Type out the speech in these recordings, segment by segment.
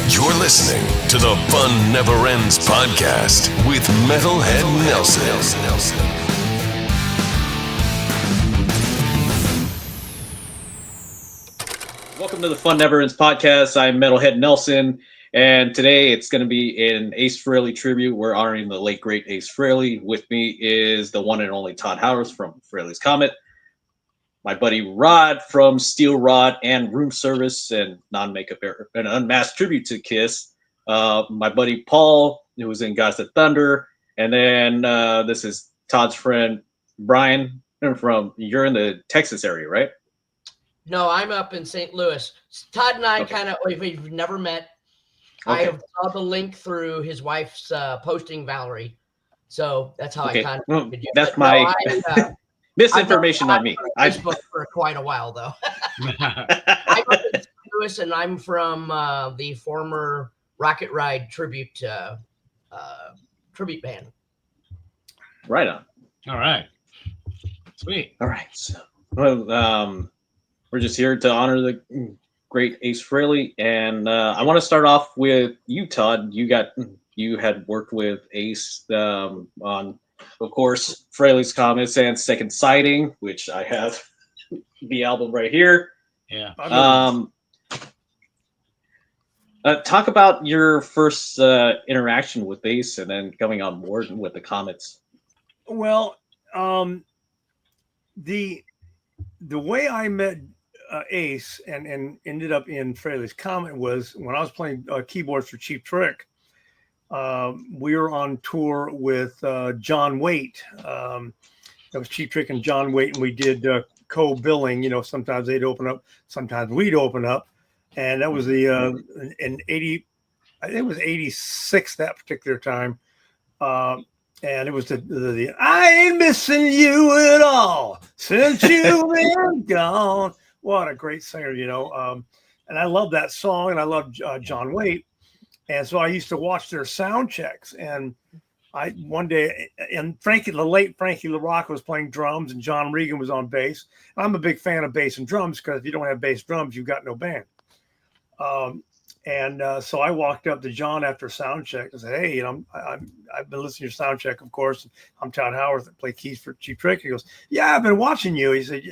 You're listening to the Fun Never Ends podcast with Metalhead Nelson. Welcome to the Fun Never Ends podcast. I'm Metalhead Nelson, and today it's going to be an Ace Frehley tribute. We're honoring the late, great Ace Frehley. With me is the one and only Tod Howarth from Frehley's Comet, my buddy Rod from Steel Rod and Room Service and Non-Makeup Air, an Unmasked tribute to Kiss. My buddy Paul, who was in Gods of Thunder, and then this is Todd's friend Brian from. You're in the Texas area, right? No, I'm up in St. Louis. Todd and I we've never met. Okay. I saw the link through his wife's posting, Valerie. So that's how I contacted you. That's my misinformation on me. I've been on Facebook for quite a while, though. I'm up in St. Louis, and I'm from the former Rocket Ride tribute band. Right on. All right. Sweet. All right. So, we're just here to honor the great Ace Frehley, and I want to start off with you, Todd. You had worked with Ace on, of course, Frehley's Comet and Second Sighting, which I have the album right here. Yeah. Talk about your first interaction with Ace, and then coming on board with the Comets. Well, the way I met Ace and ended up in Frehley's Comet was when I was playing keyboards for Cheap Trick. We were on tour with John Waite. That was Cheap Trick and John Waite, and we did co-billing. You know, sometimes they'd open up, sometimes we'd open up, and that was in 80. I think it was 86 that particular time. And it was the I ain't missing you at all since you've been gone. What a great singer, you know. And I love that song, and I love John Waite. And so I used to watch their sound checks. And one day, and the late Frankie LaRocca was playing drums, and John Regan was on bass. And I'm a big fan of bass and drums, because if you don't have bass drums, you've got no band. So I walked up to John after sound check and said, "Hey, you know, I've been listening to your sound check, of course. I'm Tod Howarth. I play keys for Cheap Trick." He goes, "Yeah, I've been watching you." He said,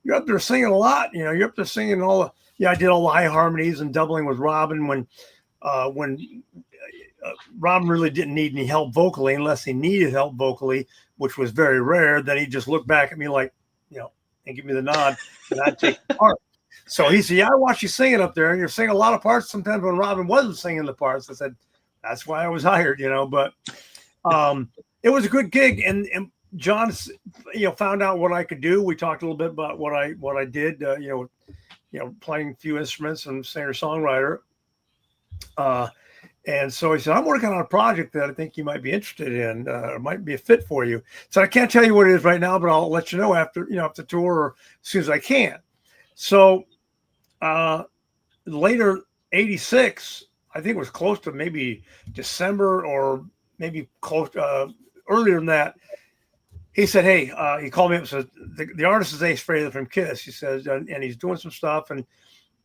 "You're up there singing a lot. You know, you're up there singing all the." Yeah, I did all the high harmonies and doubling with Robin when Robin really didn't need any help vocally, unless he needed help vocally, which was very rare. Then he'd just look back at me like, you know, and give me the nod, and I'd take the part. So he said, "Yeah, I watch you singing up there, and you're singing a lot of parts sometimes when Robin wasn't singing the parts." I said, "That's why I was hired, you know." But it was a good gig, and John, you know, found out what I could do. We talked a little bit about what I did, you know, playing a few instruments and singer-songwriter. And so he said, "I'm working on a project that I think you might be interested in, or might be a fit for you." So I can't tell you what it is right now, but I'll let you know after the tour, or as soon as I can. So later, 86, I think it was close to maybe December, or maybe close earlier than that. He said, "Hey," he called me up and said, the artist is Ace Frehley from Kiss. He says, and he's doing some stuff, and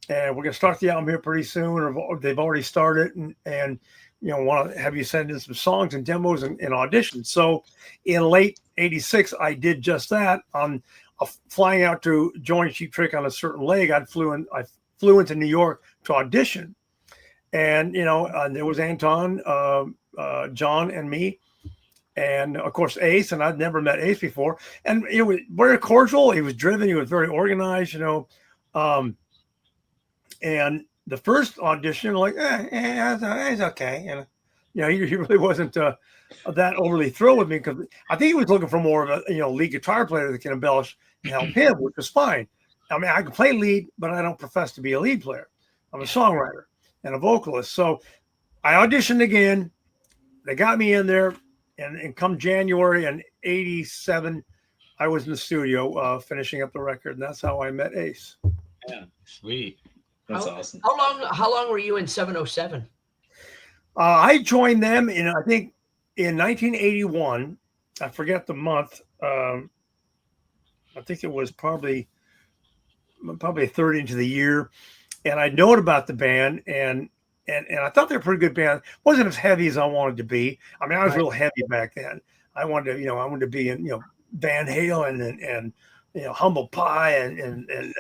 we're going to start the album here pretty soon, or they've already started, and you know, want to have you send in some songs and demos and auditions. So in late 86, I did just that. On flying out to join Cheap Trick on a certain leg, I flew into New York to audition, and you know, there was Anton, John, and me. And of course, Ace, and I'd never met Ace before. And it was very cordial. He was driven. He was very organized, you know. And the first audition, like, it's okay. And, you know, he really wasn't that overly thrilled with me, because I think he was looking for more of a, lead guitar player that can embellish and help him, which is fine. I mean, I can play lead, but I don't profess to be a lead player. I'm a songwriter and a vocalist. So I auditioned again. They got me in there. And come January in 87, I was in the studio finishing up the record, and that's how I met Ace. Yeah, sweet. That's awesome. How long were you in 707? I joined them in 1981. I forget the month. I think it was probably a third into the year, and I known about the band, and and I thought they were a pretty good band. Wasn't as heavy as I wanted to be. I mean, I was Right. real heavy back then. I wanted to be in, Van Halen and Humble Pie and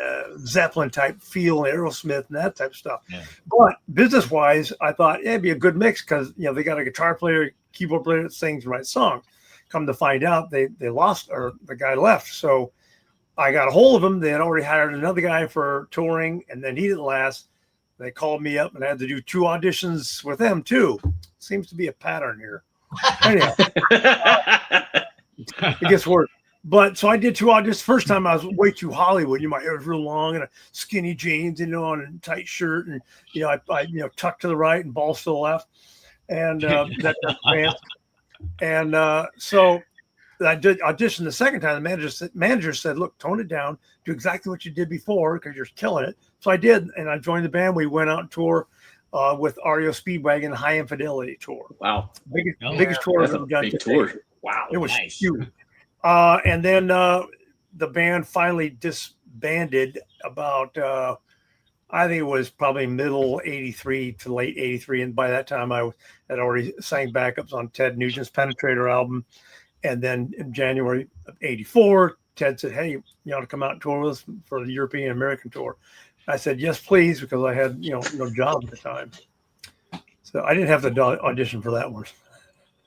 Zeppelin type feel, and Aerosmith and that type of stuff. Yeah. But business wise, I thought it'd be a good mix because they got a guitar player, keyboard player that sings and writes songs. Come to find out, they lost, or the guy left. So I got a hold of him. They had already hired another guy for touring, and then he didn't last. They called me up, and I had to do 2 auditions with them too. Seems to be a pattern here. Anyhow, it gets worse. But so I did 2 auditions. First time I was way too Hollywood. My hair was real long and a skinny jeans, and a tight shirt, and I tucked to the right and balls to the left, and that pants. And so I did audition the second time. The manager said, "Look, tone it down. Do exactly what you did before because you're killing it." So I did, and I joined the band. We went out and tour with REO Speedwagon High Infidelity tour. Wow, biggest tour that's I've a done. big tour. Wow, it was nice. huge. And then the band finally disbanded about I think it was probably middle '83 to late '83, and by that time I had already sang backups on Ted Nugent's Penetrator album. And then in January of '84, Ted said, "Hey, you ought to come out and tour with us for the European American tour." I said, "Yes, please," because I had no job at the time, so I didn't have to audition for that one.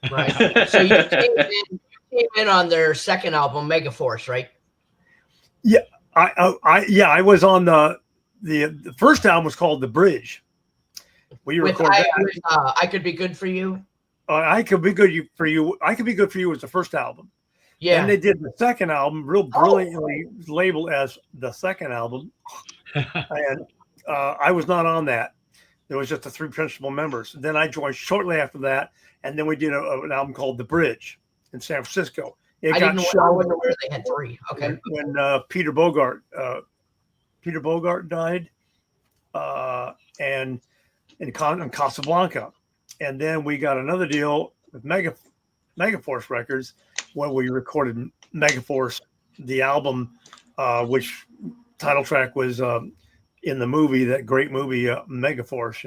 Right. So you came in on their second album, Megaforce, right? Yeah, I was on the first album was called The Bridge. We recorded I Could Be Good for You. I Could Be Good for You. I Could Be Good for You was the first album. Yeah. And they did the second album, real brilliantly labeled as the second album. And I was not on that. There was just the 3 principal members. Then I joined shortly after that, and then we did an album called The Bridge in San Francisco. I wasn't aware they had 3. Okay. When Peter Bogart died, and in Casablanca, and then we got another deal with Megaforce Records when we recorded Megaforce, the album, which title track was in the movie, that great movie Megaforce.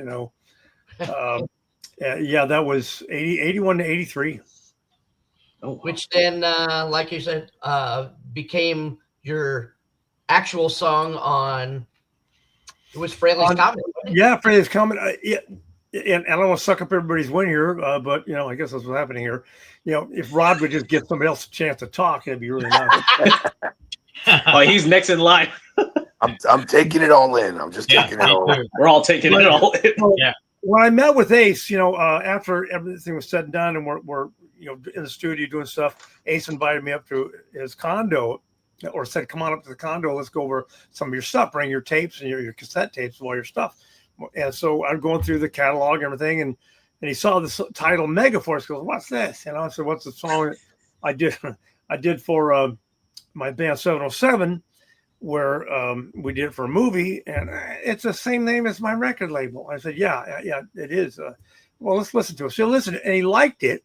That was 81 to 83. Oh, wow. Which then, like you said, became your actual song on. It was Frehley's Comet. Yeah, Frehley's Comet. And I don't want to suck up everybody's win here, but I guess that's what's happening here. If Rod would just give somebody else a chance to talk, it'd be really nice. Oh, he's next in line. I'm taking it all in. I'm just taking it all in. We're all taking it all in. Yeah. When I met with Ace, after everything was said and done, and we're in the studio doing stuff, Ace invited me up to his condo, or said, "Come on up to the condo. Let's go over some of your stuff. Bring your tapes and your cassette tapes and all your stuff." And so I'm going through the catalog and everything, and he saw the title Megaforce. Goes, "What's this?" And I said, "What's the song I did for my band 707, where we did it for a movie, and it's the same name as my record label." I said, yeah, it is. Well, let's listen to it. So listen, and he liked it,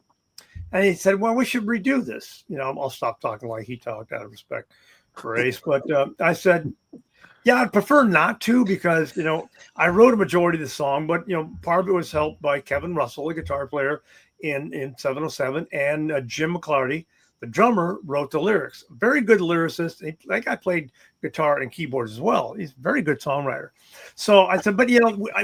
and he said, "Well, we should redo this." I'll stop talking like he talked out of respect for Ace, but I said, "Yeah, I'd prefer not to, because I wrote a majority of the song, but part of it was helped by Kevin Russell, the guitar player in 707, and Jim McClarty, the drummer, wrote the lyrics. Very good lyricist. That guy played guitar and keyboards as well. He's a very good songwriter." So I said, "But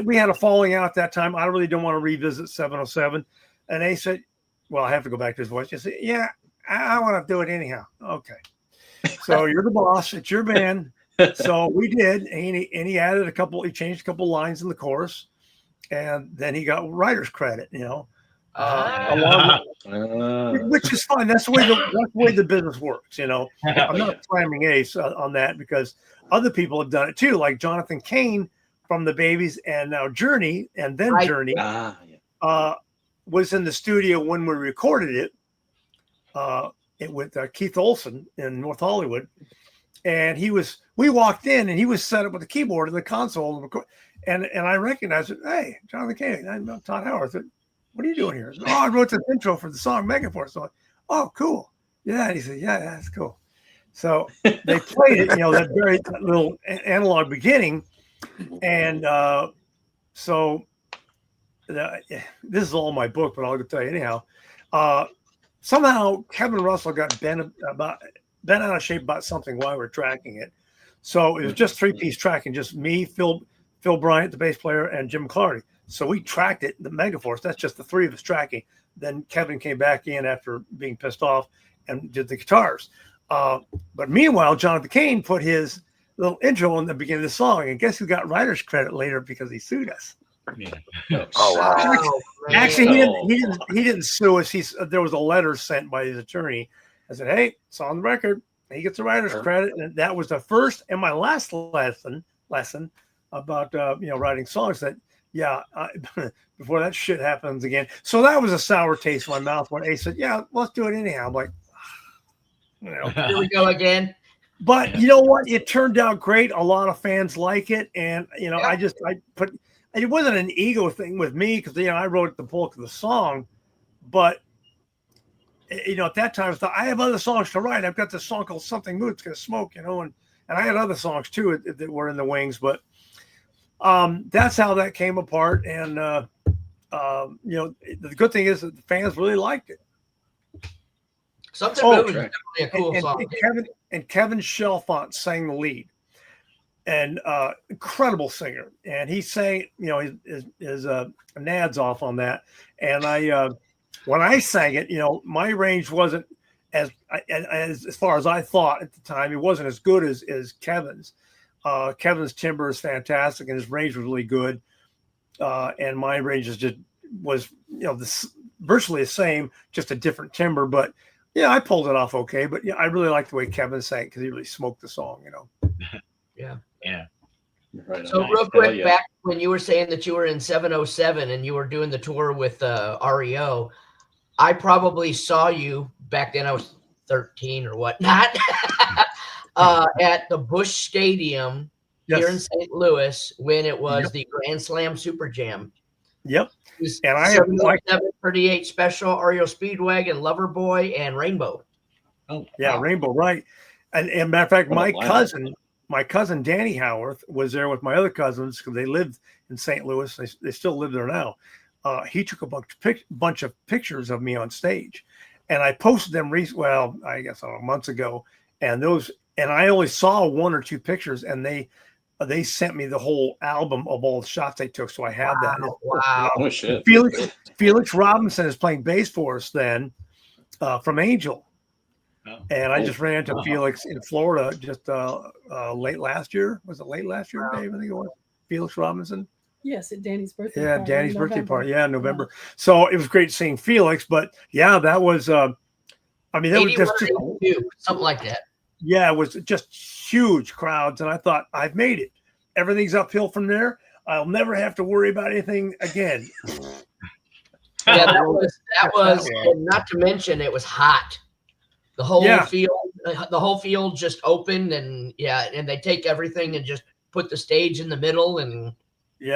we had a falling out at that time. I really don't want to revisit 707." And Ace said, well, I have to go back to his voice. He said, "Yeah, I want to do it anyhow." Okay. So you're the boss. It's your band. So we did, and he added he changed a couple lines in the chorus, and then he got writer's credit, which is fine. That's the way the business works, I'm not slamming Ace on that, because other people have done it too, like Jonathan Cain from the Babies, and now Journey, and then right. Journey was in the studio when we recorded it with Keith Olsen in North Hollywood. And we walked in, and he was set up with the keyboard and the console, and I recognized it. "Hey, Jonathan Cain, I'm Tod Howarth. What are you doing here?" "Oh, I wrote this intro for the song Megaforce." So, "Oh, cool. Yeah." And he said, yeah, that's cool. So they played it, that little analog beginning. And so this is all in my book, but I'll tell you anyhow. Somehow Kevin Russell got bent out of shape about something while we were tracking it. So it was just 3-piece tracking, just me, Phil Bryant, the bass player, and Jim Clardy. So we tracked it, the Megaforce. That's just the three of us tracking. Then Kevin came back in after being pissed off and did the guitars. But meanwhile, Jonathan Cain put his little intro in the beginning of the song, and guess who got writer's credit later because he sued us? Yeah. Oh wow! Actually, he didn't sue us. There was a letter sent by his attorney. I said, "Hey, it's on the record. He gets a writer's credit," and that was the first and my last lesson about writing songs. That before that shit happens again. So that was a sour taste in my mouth when Ace said, "Yeah, let's do it anyhow." I'm like, here we go again. But you know what? It turned out great. A lot of fans like it, and it wasn't an ego thing with me because I wrote the bulk of the song, but at that time I thought I have other songs to write. I've got this song called "Something Moves Gonna Smoke," and I had other songs too that were in the wings, but that's how that came apart. And the good thing is that the fans really liked it. Something Moves is definitely a cool song. Kevin Chalfant sang the lead. And incredible singer, and he sang, his nads off on that. And when I sang it, my range wasn't as far as I thought at the time. It wasn't as good as Kevin's. Kevin's timbre is fantastic, and his range was really good. And my range was virtually the same, just a different timbre. But I pulled it off okay. But I really liked the way Kevin sang because he really smoked the song. Yeah. Yeah. Right. So real quick, back when you were saying that you were in 707 and you were doing the tour with REO, I probably saw you back then. I was 13 or whatnot at the Busch Stadium here in St. Louis when it was the Grand Slam Super Jam. Yep. And I have 38 Special, REO Speedwagon, Loverboy, and Rainbow. Oh, yeah, wow. Rainbow, right. And matter of fact, my cousin Danny Howarth was there with my other cousins because they lived in St. Louis. They still live there now. He took a bunch of pictures of me on stage, and I posted them months ago. And I only saw 1 or 2 pictures, and they sent me the whole album of all the shots they took. So I had that. Wow. Oh shit. Felix Robinson is playing bass for us then from Angel. And I just ran into Felix in Florida just late last year. Was it late last year, Dave? I think it was. Felix Robinson. Yes, at Danny's birthday party. Yeah, Danny's birthday party. Yeah, November. Yeah. So it was great seeing Felix. But that was, that was just something like that. Yeah, it was just huge crowds. And I thought, I've made it. Everything's uphill from there. I'll never have to worry about anything again. Yeah, that was and not to mention it was hot. The whole field just opened, and they take everything and just put the stage in the middle, and we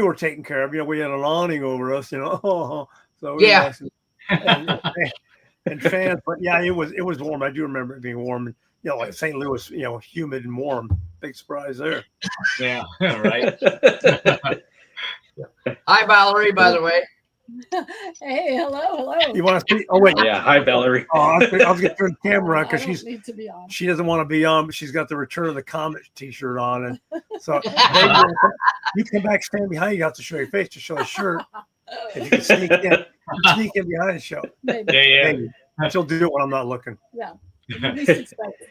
were taken care of. We had an awning over us, so nice and fans. But it was warm. I do remember it being warm, and like St. Louis, humid and warm. Big surprise there. Yeah, right. Hi, Valerie. By the way. Hey, hello. You want to see? Oh wait, yeah. Hi, Valerie. I was going to turn the camera on because she doesn't want to be on, but she's got the Return of the Comet T-shirt on, and so you come back, stand behind. You have to show your face to show the shirt. And you can sneak in behind the show. Maybe. Yeah. Maybe. She'll do it when I'm not looking. Yeah. Least expected.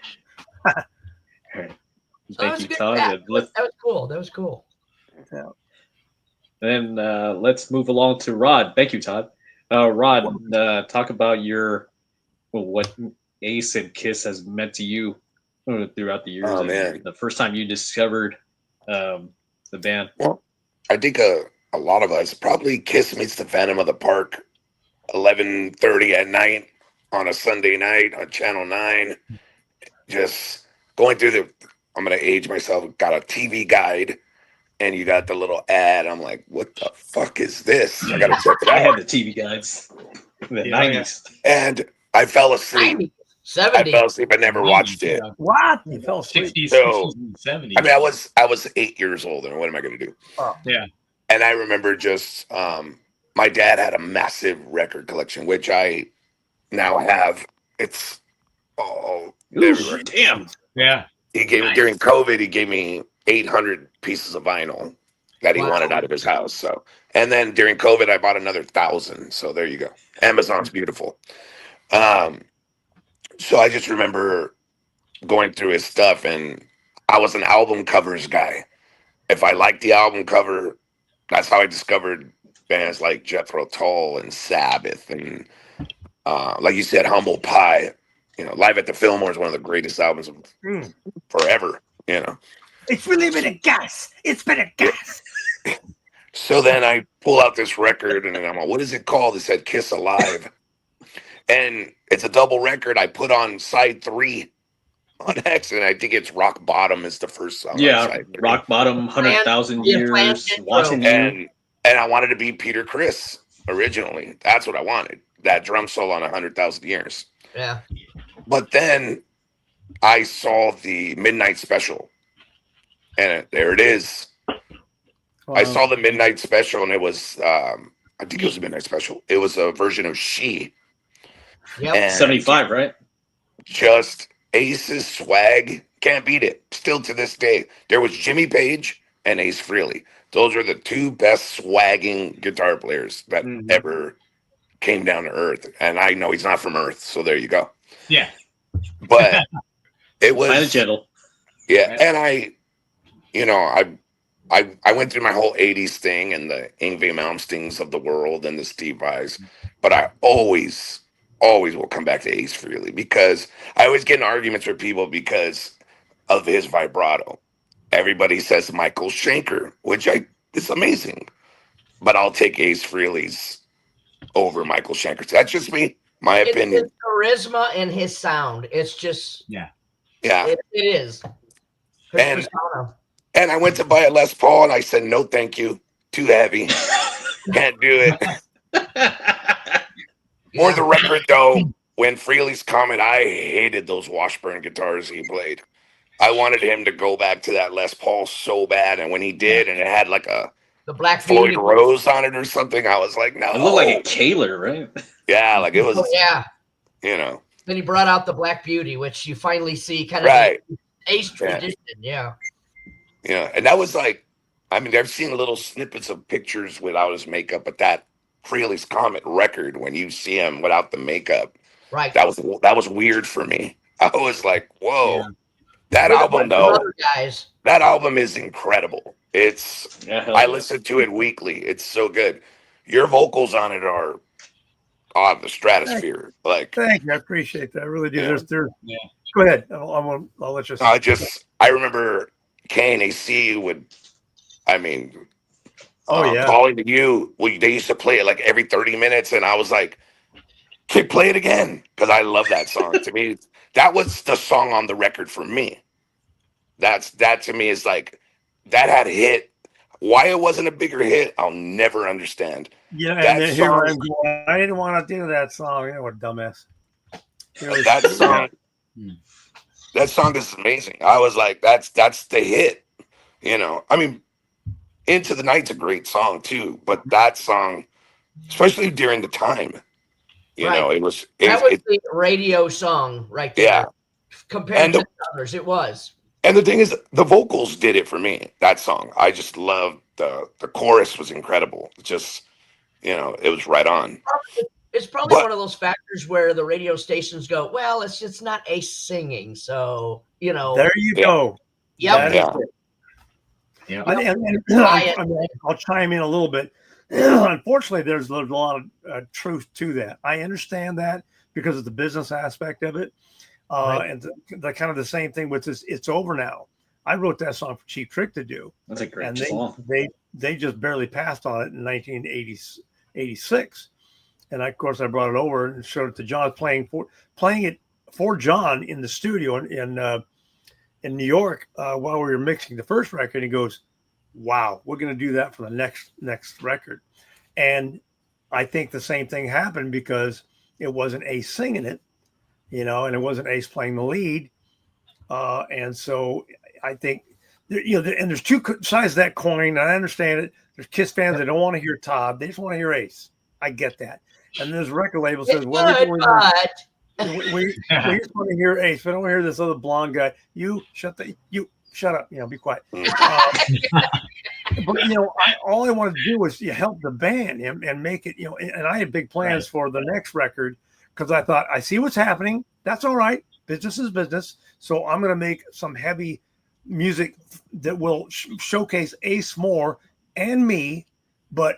Thank you, Todd. That was cool. Yeah. Then let's move along to Rod. Thank you, Todd. Rod, talk about what Ace and Kiss has meant to you throughout the years. Oh, man. The first time you discovered the band. Well, I think a lot of us, probably Kiss meets the Phantom of the Park, 11:30 at night on a Sunday night on Channel 9. Just going through I'm going to age myself, got a TV guide. And you got the little ad. I'm like, what the fuck is this? I got to check it out. I had the TV guides in the 90s. And I fell asleep. 70s. I fell asleep. I never watched it. What? You fell asleep? 60s, so, 70s. I was 8 years old. And what am I going to do? Oh. Yeah. And I remember just my dad had a massive record collection, which I now have. It's all everywhere. Damn. Yeah. He gave Nice. during COVID. He gave me 800 pieces of vinyl that he Wow. wanted out of his house. So, and then during COVID, I bought another 1,000. So there you go. Amazon's beautiful. So I just remember going through his stuff, and I was an album covers guy. If I liked the album cover, that's how I discovered bands like Jethro Tull and Sabbath, and like you said, Humble Pie. Live at the Fillmore is one of the greatest albums of forever. It's really been a gas. It's been a gas. So then I pull out this record, and I'm like, what is it called? It said Kiss Alive. And it's a double record. I put on side 3 on X, and I think it's Rock Bottom is the first song. Yeah, on side 3. Rock Bottom, 100,000 years, watching you. And I wanted to be Peter Criss originally. That's what I wanted. That drum solo on 100,000 years. Yeah. But then I saw the Midnight Special, and there it is. Wow. I saw the Midnight Special, and it was, I think it was a Midnight Special. It was a version of She. Yep. 75, right? Just Ace's swag. Can't beat it. Still to this day. There was Jimmy Page and Ace Frehley. Those are the 2 best swagging guitar players that ever came down to Earth. And I know he's not from Earth, so there you go. Yeah. But it was Planet Gentle. Yeah, and I went through my whole 80s thing and the Yngwie Malmsteens of the world and the Steve Vais, but I always will come back to Ace Frehley because I always get in arguments with people because of his vibrato. Everybody says Michael Schenker, which it's amazing, but I'll take Ace Frehley's over Michael Schenker. That's just me, my opinion. His charisma and his sound. It's just yeah. It is. And I went to buy a Les Paul, and I said, no, thank you. Too heavy. Can't do it. For the record, though, when Frehley's Comet, I hated those Washburn guitars he played. I wanted him to go back to that Les Paul so bad, and when he did, and it had like the Black Floyd Beauty Rose on it or something, I was like, no. It looked like a Kaler, right? Yeah, like it was. Oh, yeah. Then he brought out the Black Beauty, which you finally see kind of right. Ace tradition. Yeah. Yeah, and that was like, I've seen little snippets of pictures without his makeup, but that Frehley's Comet record, when you see him without the makeup, right? That was weird for me. I was like, whoa, that album though, that album is incredible. I listen to it weekly. It's so good. Your vocals on it are on the stratosphere. Thank you, I appreciate that. I really do. Yeah. Go ahead. I'll let you. I remember KNAC would, calling to you. They used to play it like every 30 minutes, and I was like, "Kid, play it again," because I love that song. To me, that was the song on the record for me. That to me is like that had hit. Why it wasn't a bigger hit, I'll never understand. Yeah, and then here I'm going, I didn't want to do that song. What a dumbass. That song. That song is amazing. I was like, that's the hit. Into the Night's a great song too, but that song, especially during the time, it was the radio song right there. Yeah. Compared to others, it was. And the thing is, the vocals did it for me. That song, I just loved the chorus was incredible. Just, it was right on. It's probably one of those factors where the radio stations go, well, it's not Ace singing, so There you go. Yep. Yeah. I'll chime in a little bit. Unfortunately, there's a lot of truth to that. I understand that because of the business aspect of it. And the kind of the same thing with this. It's over now. I wrote that song for Cheap Trick to do. That's a great and song. They just barely passed on it in 1986. And of course, I brought it over and showed it to John, playing it for John in the studio in New York while we were mixing the first record. He goes, "Wow, we're going to do that for the next record." And I think the same thing happened because it wasn't Ace singing it, and it wasn't Ace playing the lead. And so I think and there's two sides of that coin. And I understand it. There's Kiss fans that don't want to hear Todd; they just want to hear Ace. I get that. And there's a record label says, "Well, we just want to hear Ace. We don't want to hear this other blonde guy. You shut up. Be quiet." But all I wanted to do was help the band and make it. And I had big plans for the next record because I thought I see what's happening. That's all right. Business is business. So I'm going to make some heavy music that will showcase Ace more and me, but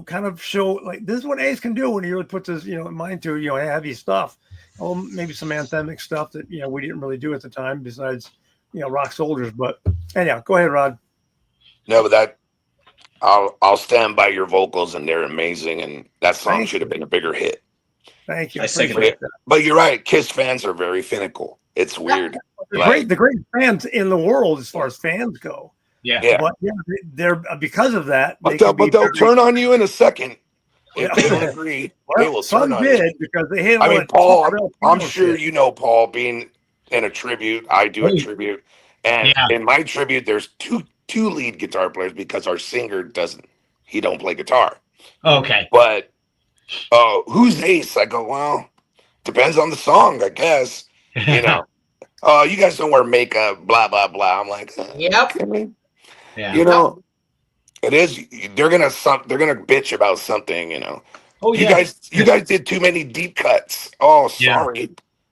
kind of show like this is what Ace can do when he really puts his mind to heavy stuff. Oh, maybe some anthemic stuff that we didn't really do at the time besides Rock Soldiers. But anyhow, go ahead, Rod. No, but that I'll stand by your vocals, and they're amazing, and that song should have been a bigger hit. Thank you. I second it. But you're right. Kiss fans are very finical. It's weird. The great fans in the world as far as fans go. Yeah. But they're because of that. They'll turn on you in a second if they don't agree. They will turn on you because they hate. I mean, Paul. I'm sure you know Paul being in a tribute. I do a tribute, and in my tribute, there's two lead guitar players because our singer don't play guitar. Okay. But who's Ace? I go, well, depends on the song, I guess. Oh, you guys don't wear makeup, blah blah blah. I'm like, yep. Okay. Yeah. It is. They're gonna bitch about something. Oh, you guys did too many deep cuts. Oh, sorry.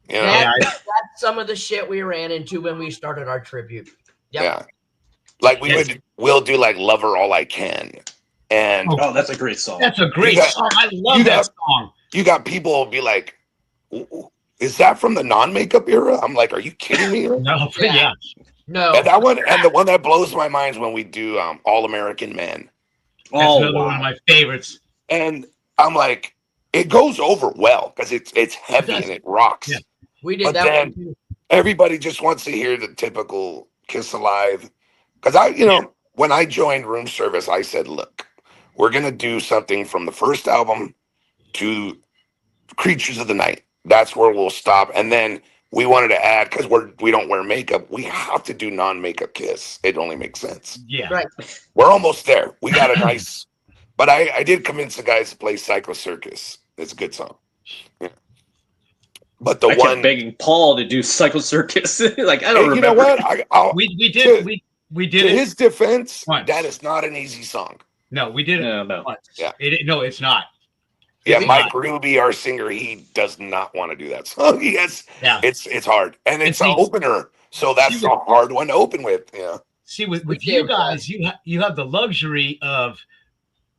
That's some of the shit we ran into when we started our tribute. Yep. Yeah. Like we'll do like "Lover All I Can," and that's a great song. That's a great song. I love that song. You got people be like, "Is that from the non-makeup era?" I'm like, "Are you kidding me?" No, no. And that one, and the one that blows my mind is when we do "All American Man." That's another one of my favorites. And I'm like, it goes over well because it's heavy and it rocks. Yeah. We did but that then one too. Everybody just wants to hear the typical Kiss Alive. Because when I joined Room Service, I said, look, we're going to do something from the first album to Creatures of the Night. That's where we'll stop. And then we wanted to add, because we don't wear makeup, we have to do non-makeup Kiss. It only makes sense. Yeah. Right. We're almost there. We got a nice, but I did convince the guys to play Psycho Circus. It's a good song. Yeah. But I kept begging Paul to do Psycho Circus. Like, I don't remember. You know what? We did. We did to it. His defense, once. That is not an easy song. No, we did it once. Yeah. It's not. Yeah, Mike Ruby, our singer, he does not want to do that song. It's hard. And it's an opener. So that's a hard one to open with. Yeah. See, with you guys, you have the luxury of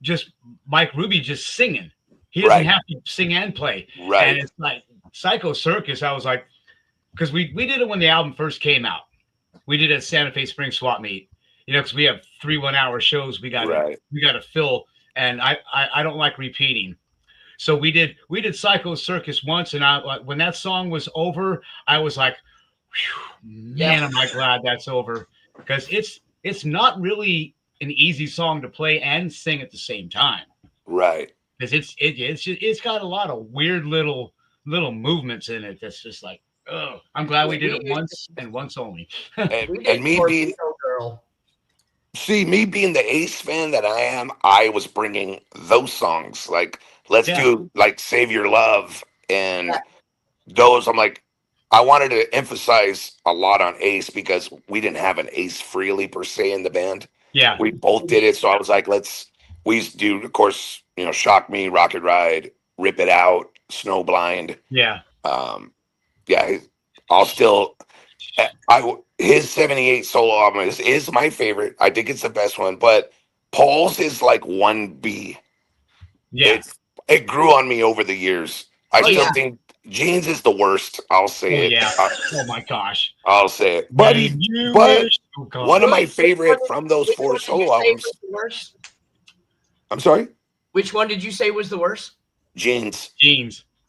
just Mike Ruby just singing. He doesn't have to sing and play. Right. And it's like Psycho Circus, I was like, because we did it when the album first came out. We did it at Santa Fe Spring Swap Meet, because we have 3 1-hour shows we got to fill, and I don't like repeating. So we did Psycho Circus once, and when that song was over, I was like, man, am I glad that's over, because it's not really an easy song to play and sing at the same time. Right. Because it's got a lot of weird little movements in it that's just like, oh, I'm glad we did it once and once only. and me being me being the Ace fan that I am, I was bringing those songs. Like, let's do like Save Your Love and those. I'm like, I wanted to emphasize a lot on Ace because we didn't have an Ace Frehley per se in the band. Yeah. We both did it. So I was like, we used to do, of course, Shock Me, Rocket Ride, Rip It Out, Snowblind. Yeah. I'll still, his 78 solo album is my favorite. I think it's the best one, but Paul's is like 1B. Yeah. It grew on me over the years. I still think Jeans is the worst. I'll say it. Yeah. Oh my gosh. I'll say it. But one of my favorite from those 4 solo albums. I'm sorry? Which one did you say was the worst? Jeans.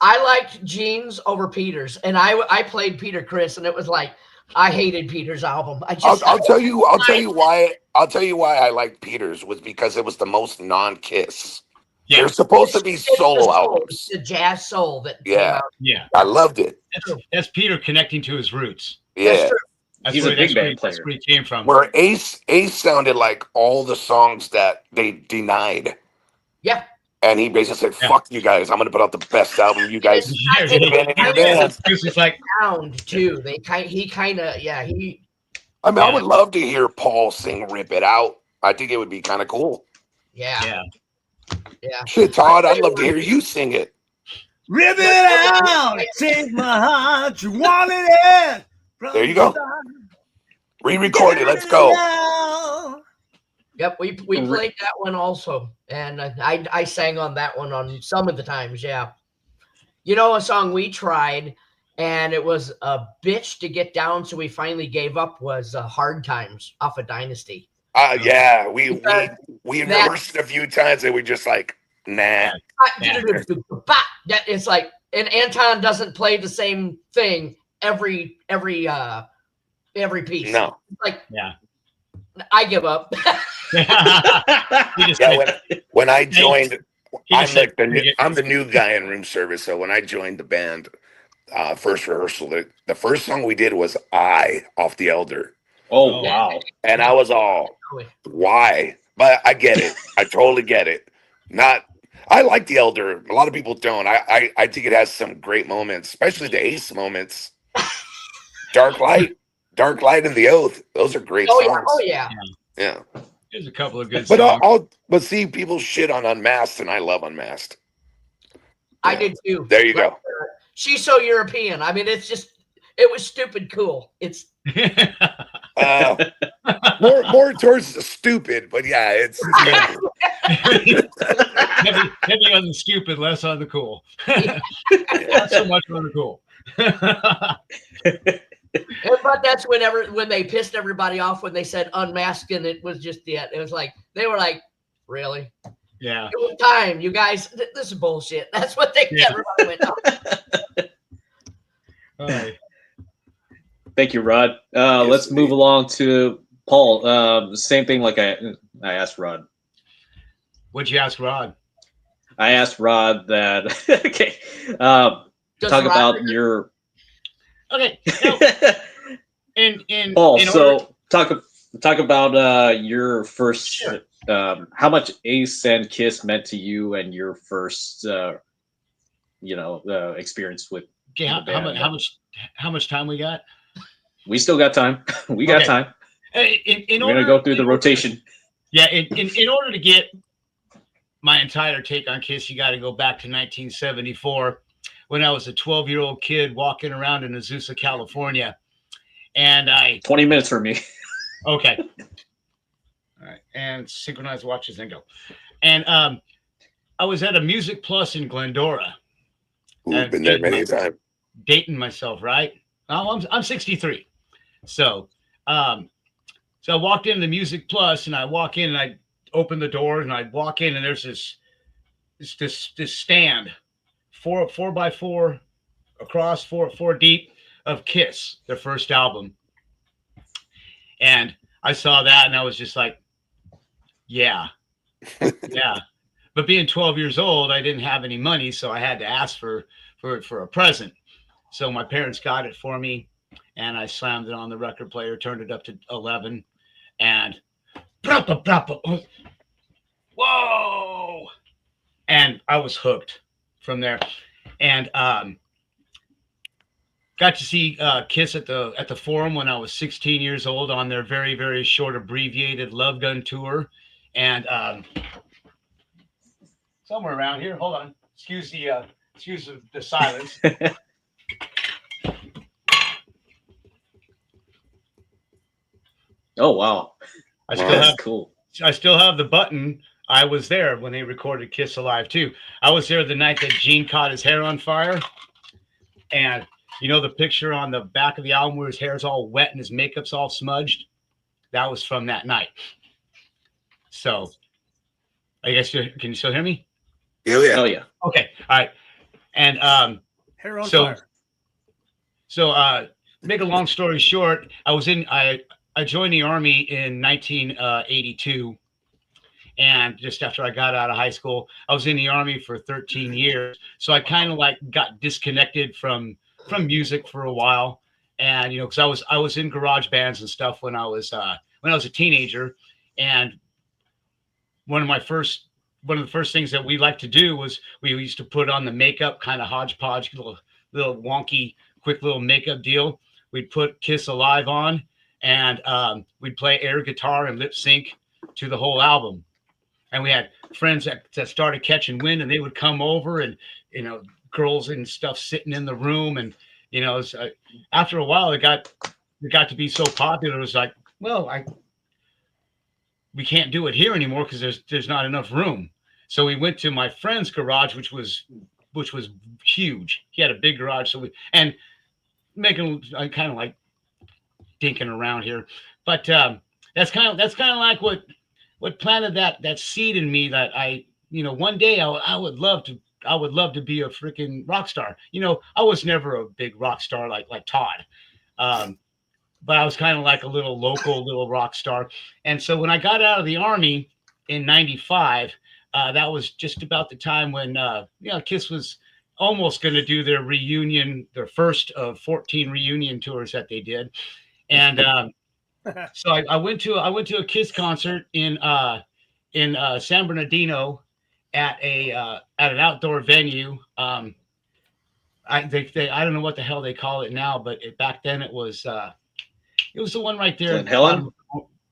I liked Jeans over Peter's, and I played Peter Criss, and it was like I hated Peter's album. I'll tell you why I liked Peter's was because it was the most non-Kiss. Yeah. They're supposed to be solo albums. The jazz soul that came out. I loved it. That's Peter connecting to his roots. Yeah. He's a big band player. That's where he came from. Where Ace sounded like all the songs that they denied. Yeah. And he basically said, "Fuck you guys! I'm gonna put out the best album you guys I could have been in your band." It's like sound too. He kind of I mean, I would love to hear Paul sing "Rip It Out." I think it would be kind of cool. Yeah. Shit, Todd, I'd love to hear you sing it. Rip it out, take my heart, you want it in. There you go. Re-record it. Let's go. Yep, we played that one also, and I sang on that one on some of the times. Yeah, you know, a song we tried, and it was a bitch to get down, so we finally gave up. Was "Hard Times" off of Dynasty. Yeah, we rehearsed it a few times, and we just like, nah. That it's like, and Anton doesn't play the same thing every piece. No, like I give up. When I joined, I'm the new guy in room service. So when I joined the band, first rehearsal, the first song we did was "I" off The Elder. Oh wow! And I was all, why? But I get it. I totally get it. I like The Elder. A lot of people don't. I think it has some great moments, especially the Ace moments. Dark Light, and The Oath. Those are great songs. Yeah. There's a couple of good songs. But see, people shit on Unmasked, and I love Unmasked. I did too. There you go. She's so European. I mean, it was stupid cool. It's more towards the stupid, but yeah, it's heavy on the stupid, less on the cool. Not so much on the cool. But that's when they pissed everybody off when they said Unmasked, and it was just it was like they were like, really? Yeah. It was time, you guys. This is bullshit. That's what everybody went on. All right. Thank you, Rod. Let's move along to Paul. Same thing like I asked Rod. What'd you ask Rod? I asked Rod that. Okay. Talk about your. Okay. In Paul. in so order... talk about your first. Sure. How much Ace and Kiss meant to you, and your first, experience with. Okay. How much time we got? We still got time. We got time. We're going to go through the rotation. Yeah. In order to get my entire take on Kiss, you got to go back to 1974 when I was a 12-year-old kid walking around in Azusa, California. And 20 minutes for me. Okay. All right. And synchronize watches and go. And I was at a Music Plus in Glendora. We've been there many times. Dating myself, right? I'm 63. So I walked into Music Plus, and I walk in, and I open the door, and I walk in, and there's this stand, 4x4 across, four deep, of Kiss, their first album. And I saw that, and I was just like, yeah. But being 12 years old, I didn't have any money, so I had to ask for a present. So my parents got it for me, and I slammed it on the record player, turned it up to 11, and whoa! And I was hooked from there. And got to see Kiss at the Forum when I was 16 years old on their very, very short abbreviated Love Gun tour. And somewhere around here, hold on, excuse the silence. Oh wow, cool. I still have the button. I was there when they recorded Kiss Alive too. I was there the night that Gene caught his hair on fire, and you know the picture on the back of the album where his hair's all wet and his makeup's all smudged? That was from that night. So, I guess can you still hear me? Yeah. Oh yeah. Okay. All right. And hair on fire. So make a long story short, I joined the Army in 1982. And just after I got out of high school, I was in the Army for 13 years. So I kind of got disconnected from music for a while. And because I was in garage bands and stuff when I was a teenager, and one of the first things that we liked to do was we used to put on the makeup, kind of hodgepodge, little wonky, quick little makeup deal. We'd put Kiss Alive on, and we'd play air guitar and lip sync to the whole album. And we had friends that started catching wind, and they would come over, and girls and stuff sitting in the room, and after a while it got to be so popular. It was like, well, we can't do it here anymore because there's not enough room. So we went to my friend's garage, which was huge. He had a big garage, so and making kind of like dinking around here, but that's kind of like what planted that seed in me that one day I would love to be a freaking rock star. I was never a big rock star like Todd. But I was kind of like a local rock star. And so when I got out of the Army in 95, that was just about the time when, Kiss was almost going to do their reunion, their first of 14 reunion tours that they did. And so I went to a Kiss concert in San Bernardino at an outdoor venue. I don't know what the hell they call it now, but back then it was the one right there. Glen Helen?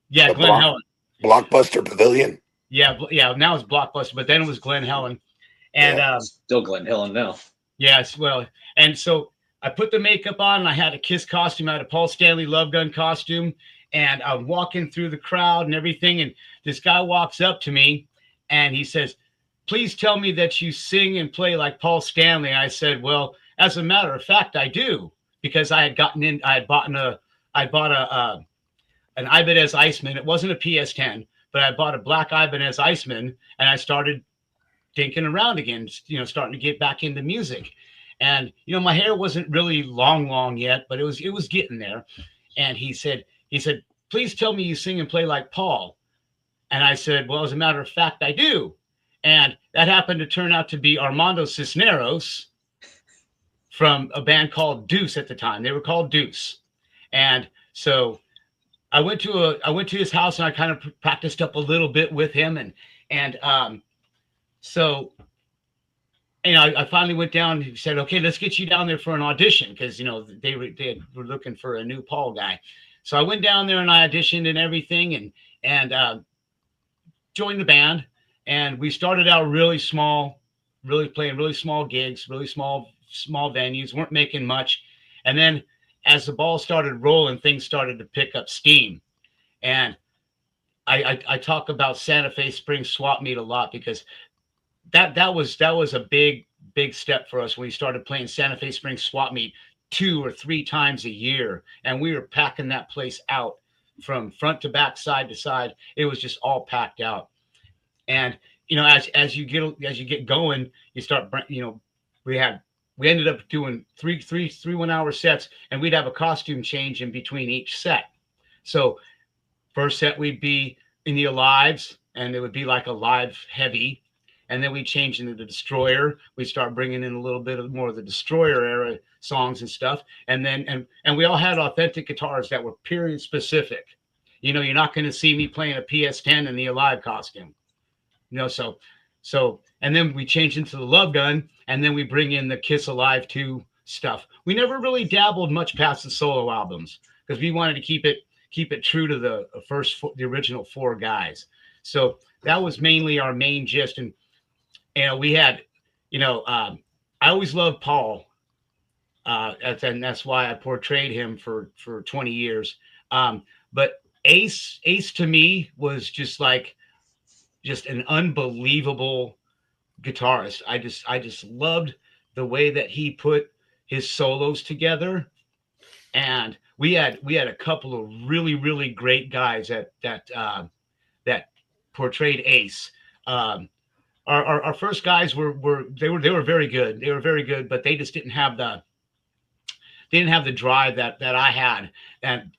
Yeah, Glen Helen. Blockbuster Pavilion. Yeah. Now it's Blockbuster, but then it was Glen Helen, and still Glen Helen now. Yes, well, and so I put the makeup on, and I had a Kiss costume, I had a Paul Stanley Love Gun costume, and I'm walking through the crowd and everything, and this guy walks up to me, and he says, "Please tell me that you sing and play like Paul Stanley." I said, "Well, as a matter of fact, I do," because I bought an Ibanez Iceman. It wasn't a PS10, but I bought a black Ibanez Iceman, and I started dinking around again, starting to get back into music. And my hair wasn't really long yet, but it was getting there. And he said, "Please tell me you sing and play like Paul." And I said, "Well, as a matter of fact, I do." And that happened to turn out to be Armando Cisneros from a band called Deuce at the time. They were called Deuce. And so I went to his house, and I kind of practiced up a little bit with him. So I finally went down and said, "Okay, let's get you down there for an audition," because they were looking for a new Paul guy. So I went down there and I auditioned and everything, and joined the band. And we started out really small, really playing really small gigs, really small venues, weren't making much. And then as the ball started rolling, things started to pick up steam. And I talk about Santa Fe Springs swap meet a lot, because that was a big step for us when we started playing Santa Fe Springs swap meet 2 or 3 times a year, and we were packing that place out from front to back, side to side. It was just all packed out. And as you get going, you start we ended up doing three 1-hour sets, and we'd have a costume change in between each set. So first set we'd be in the Alives, and it would be like a live heavy. And then we change into the Destroyer. We start bringing in a little bit more of the Destroyer era songs and stuff. And then, and we all had authentic guitars that were period specific. You're not going to see me playing a PS10 in the Alive costume. So, and then we change into the Love Gun, and then we bring in the Kiss Alive 2 stuff. We never really dabbled much past the solo albums, because we wanted to keep it true to the original 4 guys. So that was mainly our main gist. And we had, I always loved Paul, and that's why I portrayed him for 20 years. But Ace to me was just an unbelievable guitarist. I just loved the way that he put his solos together. And we had a couple of really, really great guys that portrayed Ace. Our first guys were very good. They were very good, but they just didn't have the drive that I had, and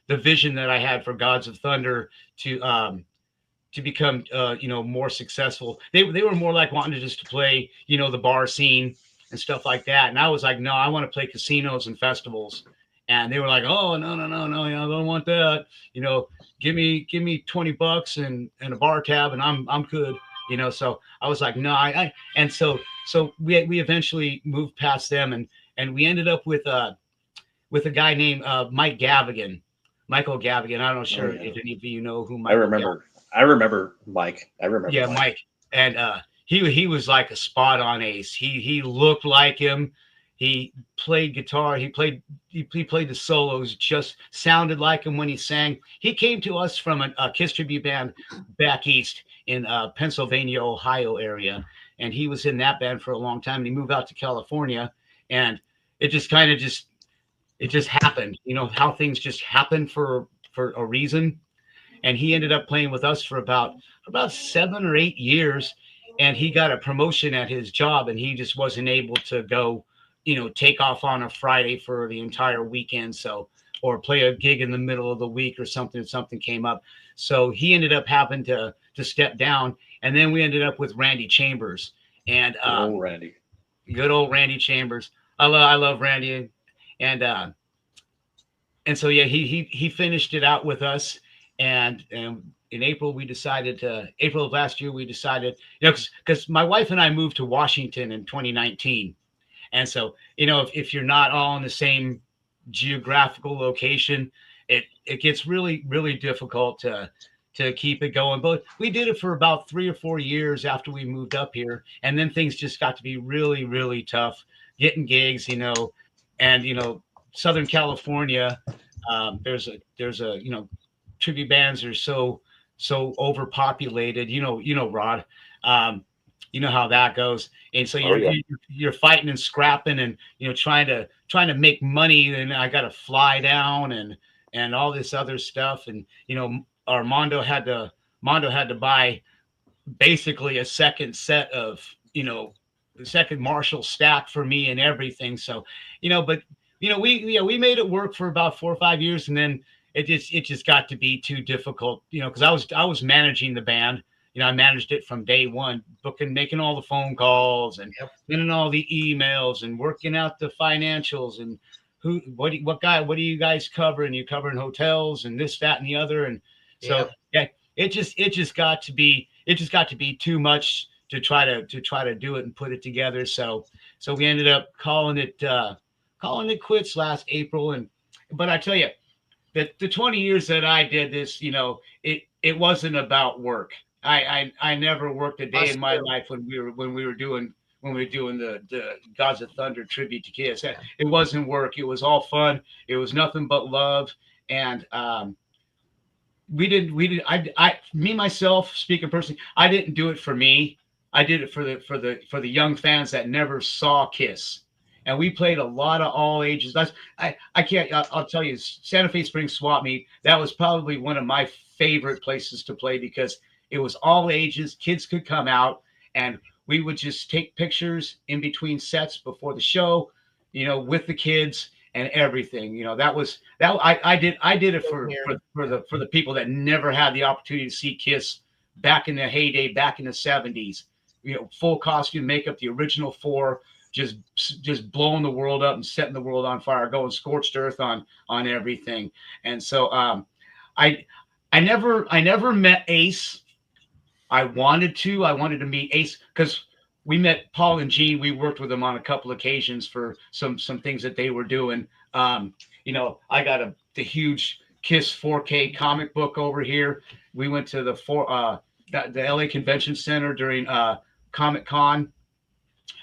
the vision that I had for Gods of Thunder to become more successful. They were more like wanting to just play the bar scene and stuff like that. And I was like, no, I want to play casinos and festivals. And they were like, "Oh, no, I don't want that. Give me $20 and a bar tab, and I'm good." So I was like, "No, and so we eventually moved past them, and we ended up with a guy named Michael Gavigan. I'm not sure if any of you know who Mike. I remember Mike. Yeah, Mike. And he was like a spot on Ace. He looked like him. He played guitar. He played the solos. Just sounded like him when he sang. He came to us from a Kiss tribute band back east in Pennsylvania, Ohio area, and he was in that band for a long time. And he moved out to California, and it just kind of it just happened. How things just happen for a reason. And he ended up playing with us for about 7 or 8 years, and he got a promotion at his job, and he just wasn't able to go, take off on a Friday for the entire weekend. Or play a gig in the middle of the week or something came up. So he ended up having to step down. And then we ended up with Randy Chambers, and good old Randy Chambers. I love Randy. And so, yeah, he finished it out with us. And in April of last year, we decided, because my wife and I moved to Washington in 2019. And so, if you're not all in the same geographical location, it gets really, really difficult to keep it going. But we did it for about 3 or 4 years after we moved up here. And then things just got to be really, really tough getting gigs, and, Southern California, there's a tribute bands are so overpopulated, Rod, you know how that goes. And so you're fighting and scrapping and, trying to make money. And I got to fly down and all this other stuff. And, Armando had to buy basically a second set of, the second Marshall stack for me and everything. So, but, we made it work for about 4 or 5 years. And then it just got to be too difficult, because I was managing the band. I managed it from day one, making all the phone calls and sending all the emails and working out the financials and what do you guys cover? And you're covering hotels and this, that, and the other. And so, it just got to be too much to try to do it and put it together. So we ended up calling it quits last April. But I tell you, that the 20 years that I did this, it wasn't about work. I never worked a day in my life when we were doing the Gods of Thunder tribute to Kiss. It wasn't work. It was all fun. It was nothing but love. And me myself, speaking personally, I didn't do it for me. I did it for the young fans that never saw Kiss. And we played a lot of all ages. I'll tell you, Santa Fe Springs Swap Meet, that was probably one of my favorite places to play because it was all ages. Kids could come out and we would just take pictures in between sets before the show, with the kids and everything. I did it for the people that never had the opportunity to see Kiss back in the heyday, back in the 70s. Full costume, makeup, the original 4. Just blowing the world up and setting the world on fire, going scorched earth on everything. And so I never met Ace. I wanted to meet Ace because we met Paul and Gene. We worked with them on a couple occasions for some things that they were doing. I got the huge Kiss 4K comic book over here. We went to the LA Convention Center during Comic Con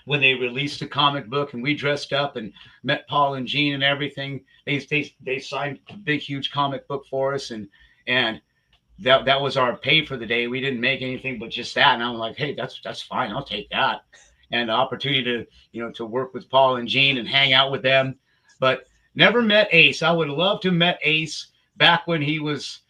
when they released the comic book, and we dressed up and met Paul and Gene and everything. They signed a big, huge comic book for us, and that was our pay for the day. We didn't make anything but just that. And I'm like, hey, that's fine. I'll take that. And the opportunity to work with Paul and Gene and hang out with them, but never met Ace. I would have loved to have met Ace back when he was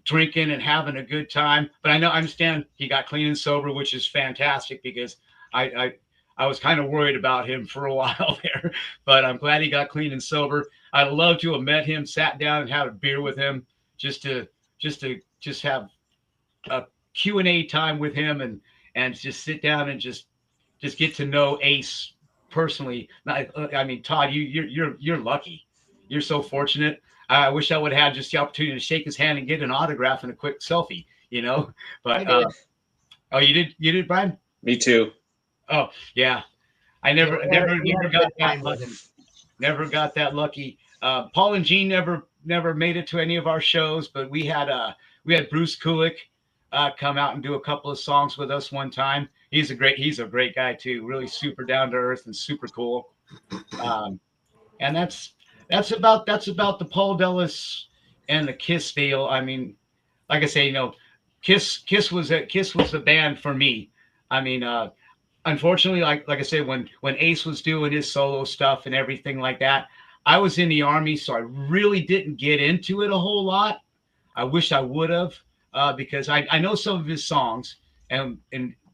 drinking and having a good time. But I understand he got clean and sober, which is fantastic because I was kind of worried about him for a while there, but I'm glad he got clean and sober. I'd love to have met him, sat down and had a beer with him just to have a Q&A time with him and just sit down and just get to know Ace personally. I mean, Todd, you're lucky. You're so fortunate. I wish I would have had just the opportunity to shake his hand and get an autograph and a quick selfie, you know. But oh, you did, Brian? Me too. Oh yeah, I never got that lucky. Never got that lucky. Paul and Gene never made it to any of our shows, but we had Bruce Kulick come out and do a couple of songs with us one time. He's a great guy too. Really super down to earth and super cool. And that's about the Paul Delis and the Kiss deal. I mean, like I say, you know, Kiss was a band for me. I mean, unfortunately, like I said, when Ace was doing his solo stuff and everything like that, I was in the Army, so I really didn't get into it a whole lot. I wish I would have, because I know some of his songs, and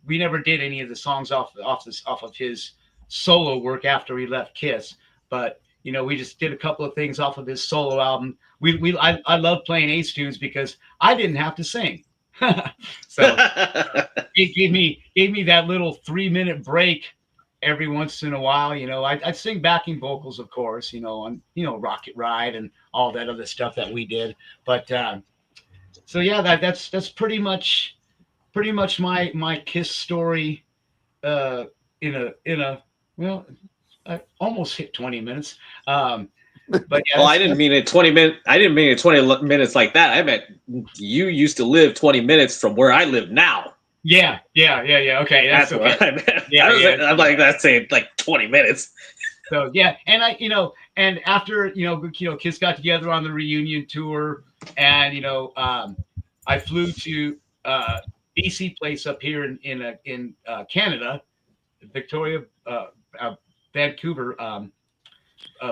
we never did any of the songs off of his solo work after he left Kiss. But you know, we just did a couple of things off of his solo album. I love playing Ace tunes because I didn't have to sing. So it gave me that little 3-minute break every once in a while. You know, I'd sing backing vocals, of course, you know, on, you know, Rocket Ride and all that other stuff that we did. But so yeah, that's pretty much my Kiss story in a well, I almost hit 20 minutes. But yeah, I didn't mean it 20 minutes. I didn't mean it 20 minutes like that. I meant you used to live 20 minutes from where I live now. Yeah. Okay, that's okay. What I meant. I'm like, that's saying like 20 minutes. So yeah, and and after Kiss got together on the reunion tour, and I flew to BC Place up here in Canada, Victoria, Vancouver,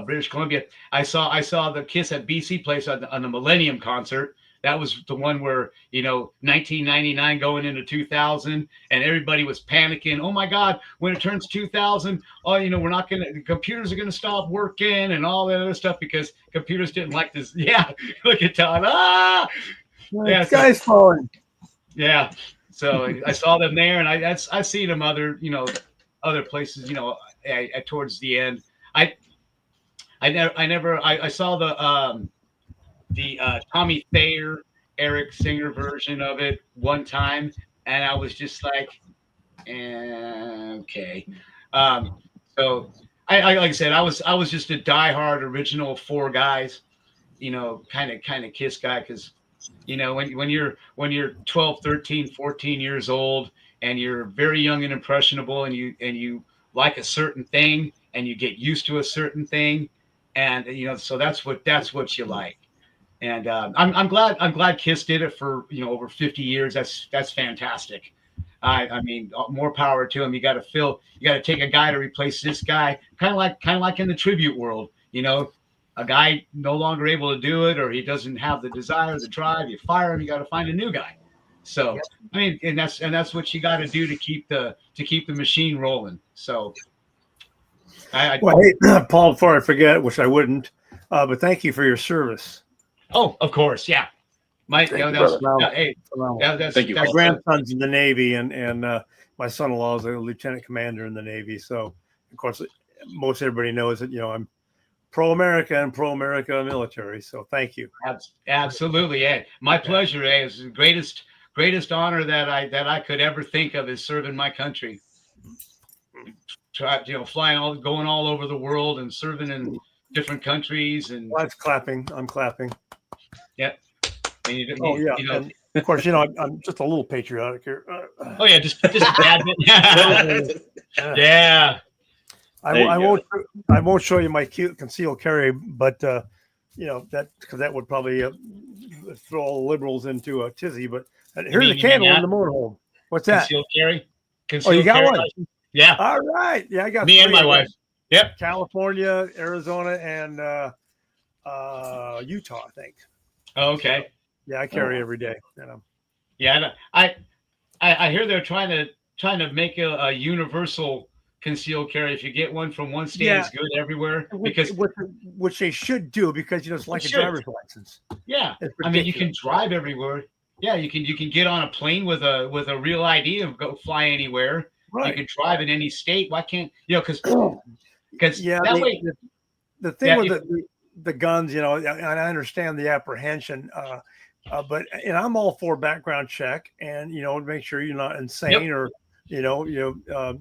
British Columbia. I saw the Kiss at BC Place on the Millennium concert. That was the one where 1999 going into 2000, and everybody was panicking. Oh my God, when it turns 2000, the computers are gonna stop working and all that other stuff because computers didn't like this. Yeah, look at Todd. Yeah, guy's falling. Yeah, so I saw them there, and I've seen them other places. Towards the end, I saw the Tommy Thayer, Eric Singer version of it one time, and I was just like, okay. So I like I said, I was just a diehard original Four Guys, kind of Kiss guy, because when you're 12, 13, 14 years old and you're very young and impressionable, and you like a certain thing and you get used to a certain thing, and so that's what you like. And I'm glad Kiss did it for over 50 years. That's fantastic. I mean, more power to him. You got to take a guy to replace this guy, kind of like in the tribute world. A guy no longer able to do it, or he doesn't have the desire, the drive. You fire him. You got to find a new guy. So I mean, and that's what you got to do to keep the machine rolling. So. Hey, Paul, before I forget, which I wouldn't, but thank you for your service. Oh, of course, yeah. My thank you. My grandson's in the Navy, and my son-in-law is a lieutenant commander in the Navy. So, of course, most everybody knows that I'm pro-America and pro-America military. So, thank you. Absolutely, yeah. My pleasure. It's the greatest honor that I could ever think of is serving my country. Flying going all over the world and serving in different countries. And that's clapping. I'm clapping. Yeah. And of course, I'm just a little patriotic here. Oh yeah, just bad. Yeah. I won't show you my cute concealed carry, but that because that would probably throw all the liberals into a tizzy. But here's a candle in the motorhome. What's that? Concealed carry. You got one. License. Yeah. All right. Yeah, I got me and my wife. Yep. California, Arizona, and Utah, I think. Oh, okay. Yeah, I carry every day. Yeah, I hear they're trying to make a universal concealed carry. If you get one from one state, it's good everywhere. Which they should do, because it's like a driver's license. Yeah, I mean, you can drive everywhere. Yeah, you can get on a plane with a real ID and go fly anywhere. Right. You can drive in any state. Why can't because that way? The thing with the guns, and I understand the apprehension. But I'm all for background check and make sure you're not insane or run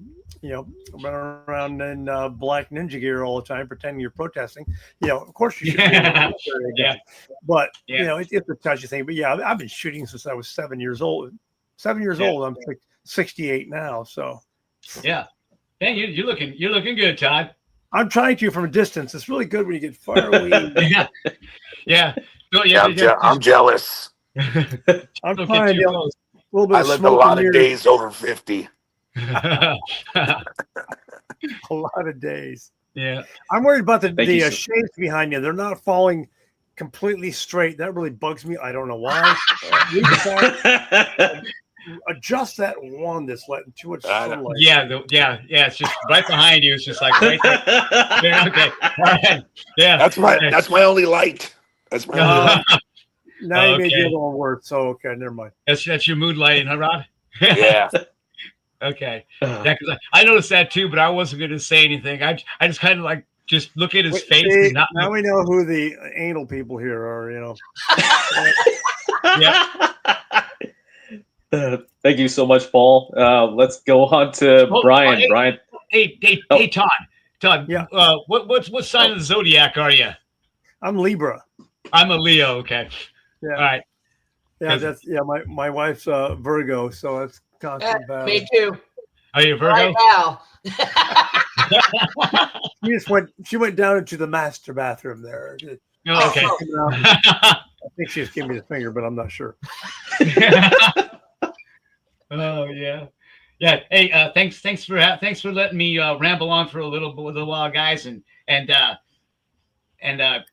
around in black ninja gear all the time pretending you're protesting. Of course you should be able to carry a gun. But it's a touchy thing. But I've been shooting since I was 7 years old. 7 years old. I'm 68 now. So man, you're looking good, Todd. I'm trying to from a distance. It's really good when you get far away. Yeah. No, I'm jealous. I'm trying to a little bit. I lived a lot of days over 50. A lot of days. Yeah. I'm worried about the shades behind you. They're not falling completely straight. That really bugs me. I don't know why. Adjust that one that's letting too much sunlight. Yeah. It's just right behind you. It's just like right there. Yeah, okay. All right. Yeah. That's my only light. That's my only light. Now you made the other one work. So okay, never mind. That's your mood lighting, huh, Rod? Yeah. Okay. Yeah, because I noticed that too, but I wasn't going to say anything. I just kind of like just look at his face. See, now we know who the anal people here are. Yeah. Thank you so much, Paul. Let's go on to Brian. Hey, Brian. Hey, Todd. Todd. Yeah. What sign of the zodiac are you? I'm Libra. I'm a Leo. Okay. Yeah. All right. Yeah. My wife's Virgo, so it's constant battle. Me too. Are you a Virgo? Right now. She went down into the master bathroom there. Oh, okay. I think she just gave me the finger, but I'm not sure. Oh yeah. Hey, thanks for letting me ramble on for a little while, guys, and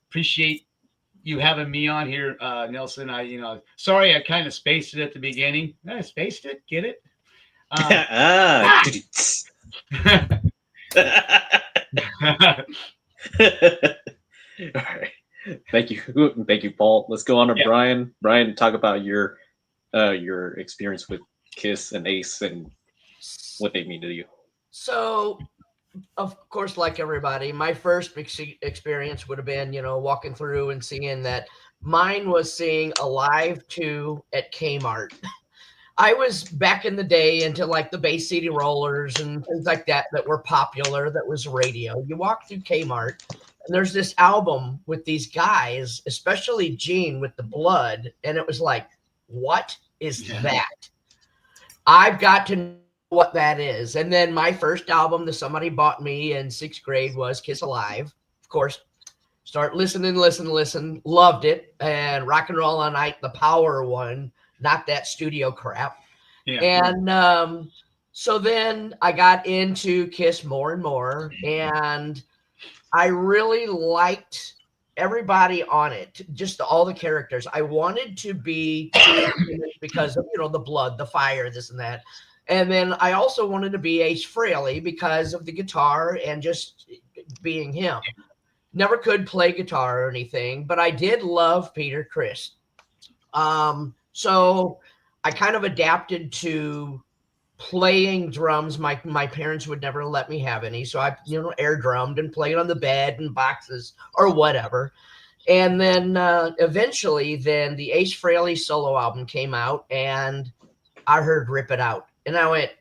appreciate you having me on here, Nelson. Sorry I kind of spaced it at the beginning. I spaced it. Get it? All right. Thank you, Paul. Let's go on to Brian. Brian, talk about your experience with KISS and Ace and what they mean to you. So, of course, like everybody, my first experience would have been, walking through and seeing that. Mine was seeing Alive 2 at Kmart. I was back in the day into like the Bay City Rollers and things like that were popular. That was radio. You walk through Kmart and there's this album with these guys, especially Gene with the blood. And it was like, what is that? I've got to know what that is. And then my first album that somebody bought me in 6th grade was Kiss Alive. Of course, start listening, loved it. And Rock and Roll All Night, the Power one, not that studio crap. Yeah. And so then I got into KISS more and more. And I really liked everybody on it, just all the characters. I wanted to be because of, the blood, the fire, this and that. And then I also wanted to be Ace Frehley because of the guitar and just being him. Never could play guitar or anything, but I did love Peter Criss. So I kind of adapted to playing drums. My parents would never let me have any. So I, air drummed and played on the bed and boxes or whatever. And then eventually the Ace Frehley solo album came out and I heard Rip It Out. And I went,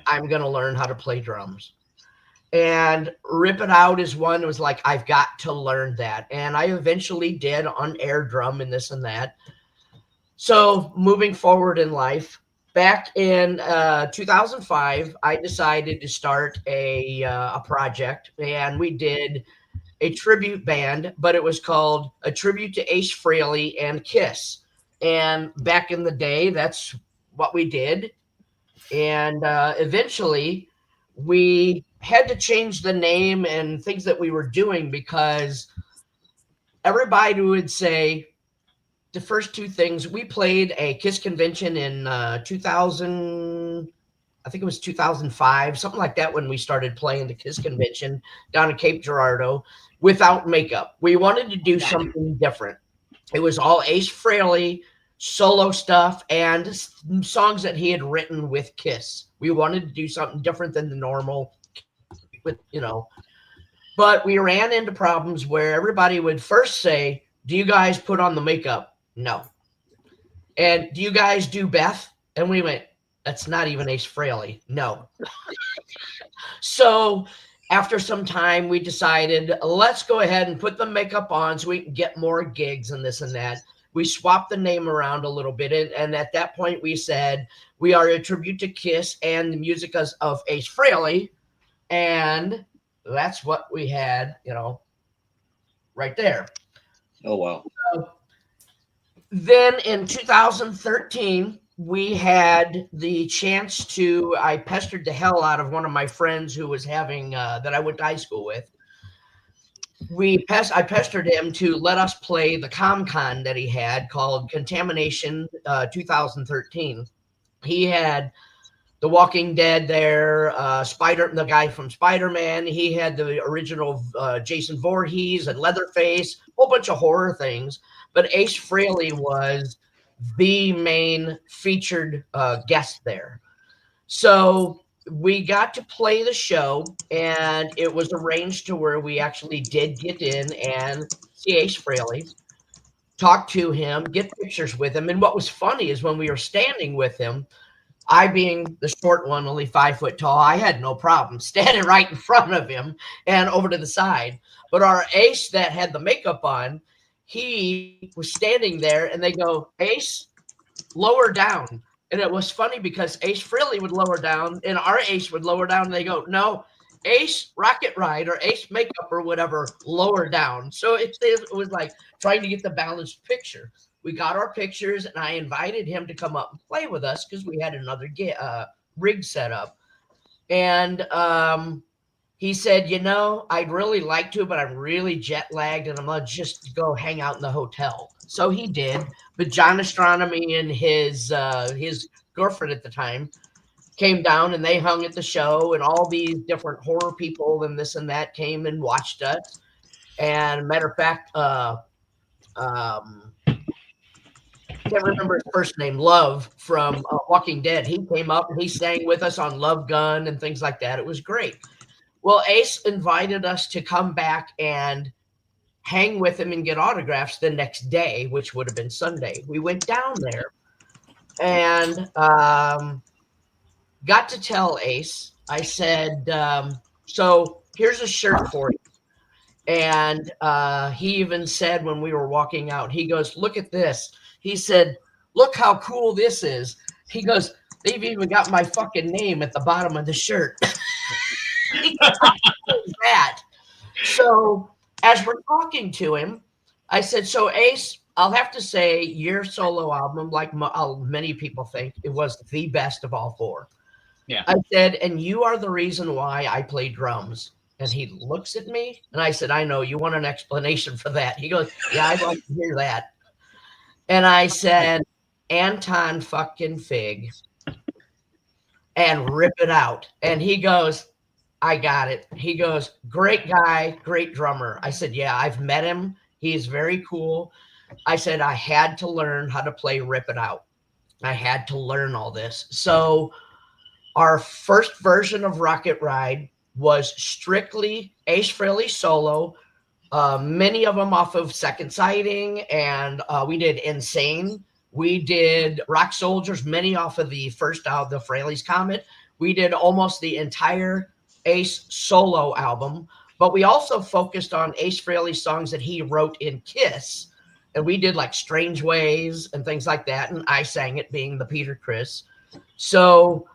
I'm going to learn how to play drums. And Rip It Out is one that was like, I've got to learn that. And I eventually did on air drum and this and that. So moving forward in life, back in 2005, I decided to start a project, and we did a tribute band, but it was called A Tribute to Ace Frehley and KISS. And back in the day, that's what we did. And eventually, we had to change the name and things that we were doing because everybody would say, the first two things, we played a KISS convention in 2000, I think it was 2005, something like that, when we started playing the KISS convention down at Cape Girardeau without makeup. We wanted to do something different. It was all Ace Frehley solo stuff and songs that he had written with KISS. We wanted to do something different than the normal with, But we ran into problems where everybody would first say, do you guys put on the makeup? No. And do you guys do Beth? And we went, that's not even Ace Frehley. No. So after some time, we decided, let's go ahead and put the makeup on so we can get more gigs and this and that. We swapped the name around a little bit. And at that point, we said, we are a tribute to Kiss and the music of Ace Frehley. And that's what we had, right there. Oh, wow. So then in 2013, we had the chance I pestered the hell out of one of my friends who was having, that I went to high school with. I pestered him to let us play the ComCon that he had called Contamination 2013. He had The Walking Dead there, the guy from Spider-Man. He had the original Jason Voorhees and Leatherface, a whole bunch of horror things. But Ace Frehley was the main featured guest there. So we got to play the show, and it was arranged to where we actually did get in and see Ace Frehley, talk to him, get pictures with him. And what was funny is when we were standing with him, I being the short one, only 5 foot tall, I had no problem standing right in front of him and over to the side. But our Ace that had the makeup on, he was standing there, and they go, Ace, lower down. And it was funny because Ace Frehley would lower down and our Ace would lower down. And they go, no, Ace Rocket Ride or Ace Makeup or whatever, lower down. So it was like trying to get the balanced picture. We got our pictures, and I invited him to come up and play with us because we had another rig set up. And he said, I'd really like to, but I'm really jet lagged, and I'm going to just go hang out in the hotel. So he did. But John Astronomy and his girlfriend at the time came down, and they hung at the show, and all these different horror people and this and that came and watched us. And matter of fact, I can't remember his first name, Love from Walking Dead. He came up and he sang with us on Love Gun and things like that. It was great. Well, Ace invited us to come back and hang with him and get autographs the next day, which would have been Sunday. We went down there and got to tell Ace, I said, so here's a shirt for you. And he even said when we were walking out, he goes, look at this. He said, look how cool this is. He goes, they've even got my fucking name at the bottom of the shirt. That. So as we're talking to him, I said, so Ace, I'll have to say your solo album, like many people think, it was the best of all four. Yeah. I said, and you are the reason why I play drums. And he looks at me, and I said, I know, you want an explanation for that. He goes, yeah, I'd like to hear that. And I said, Anton fucking Fig, and rip it out. And he goes, I got it. He goes, great guy, great drummer. I said, yeah, I've met him. He's very cool. I said, I had to learn how to play Rip It Out. I had to learn all this. So our first version of Rocket Ride was strictly Ace Frehley solo, many of them off of Second Sighting, and we did Insane. We did Rock Soldiers, many off of the first album, the Frehley's Comet. We did almost the entire Ace solo album, but we also focused on Ace Frehley songs that he wrote in Kiss, and we did like Strange Ways and things like that, and I sang it being the Peter Criss. So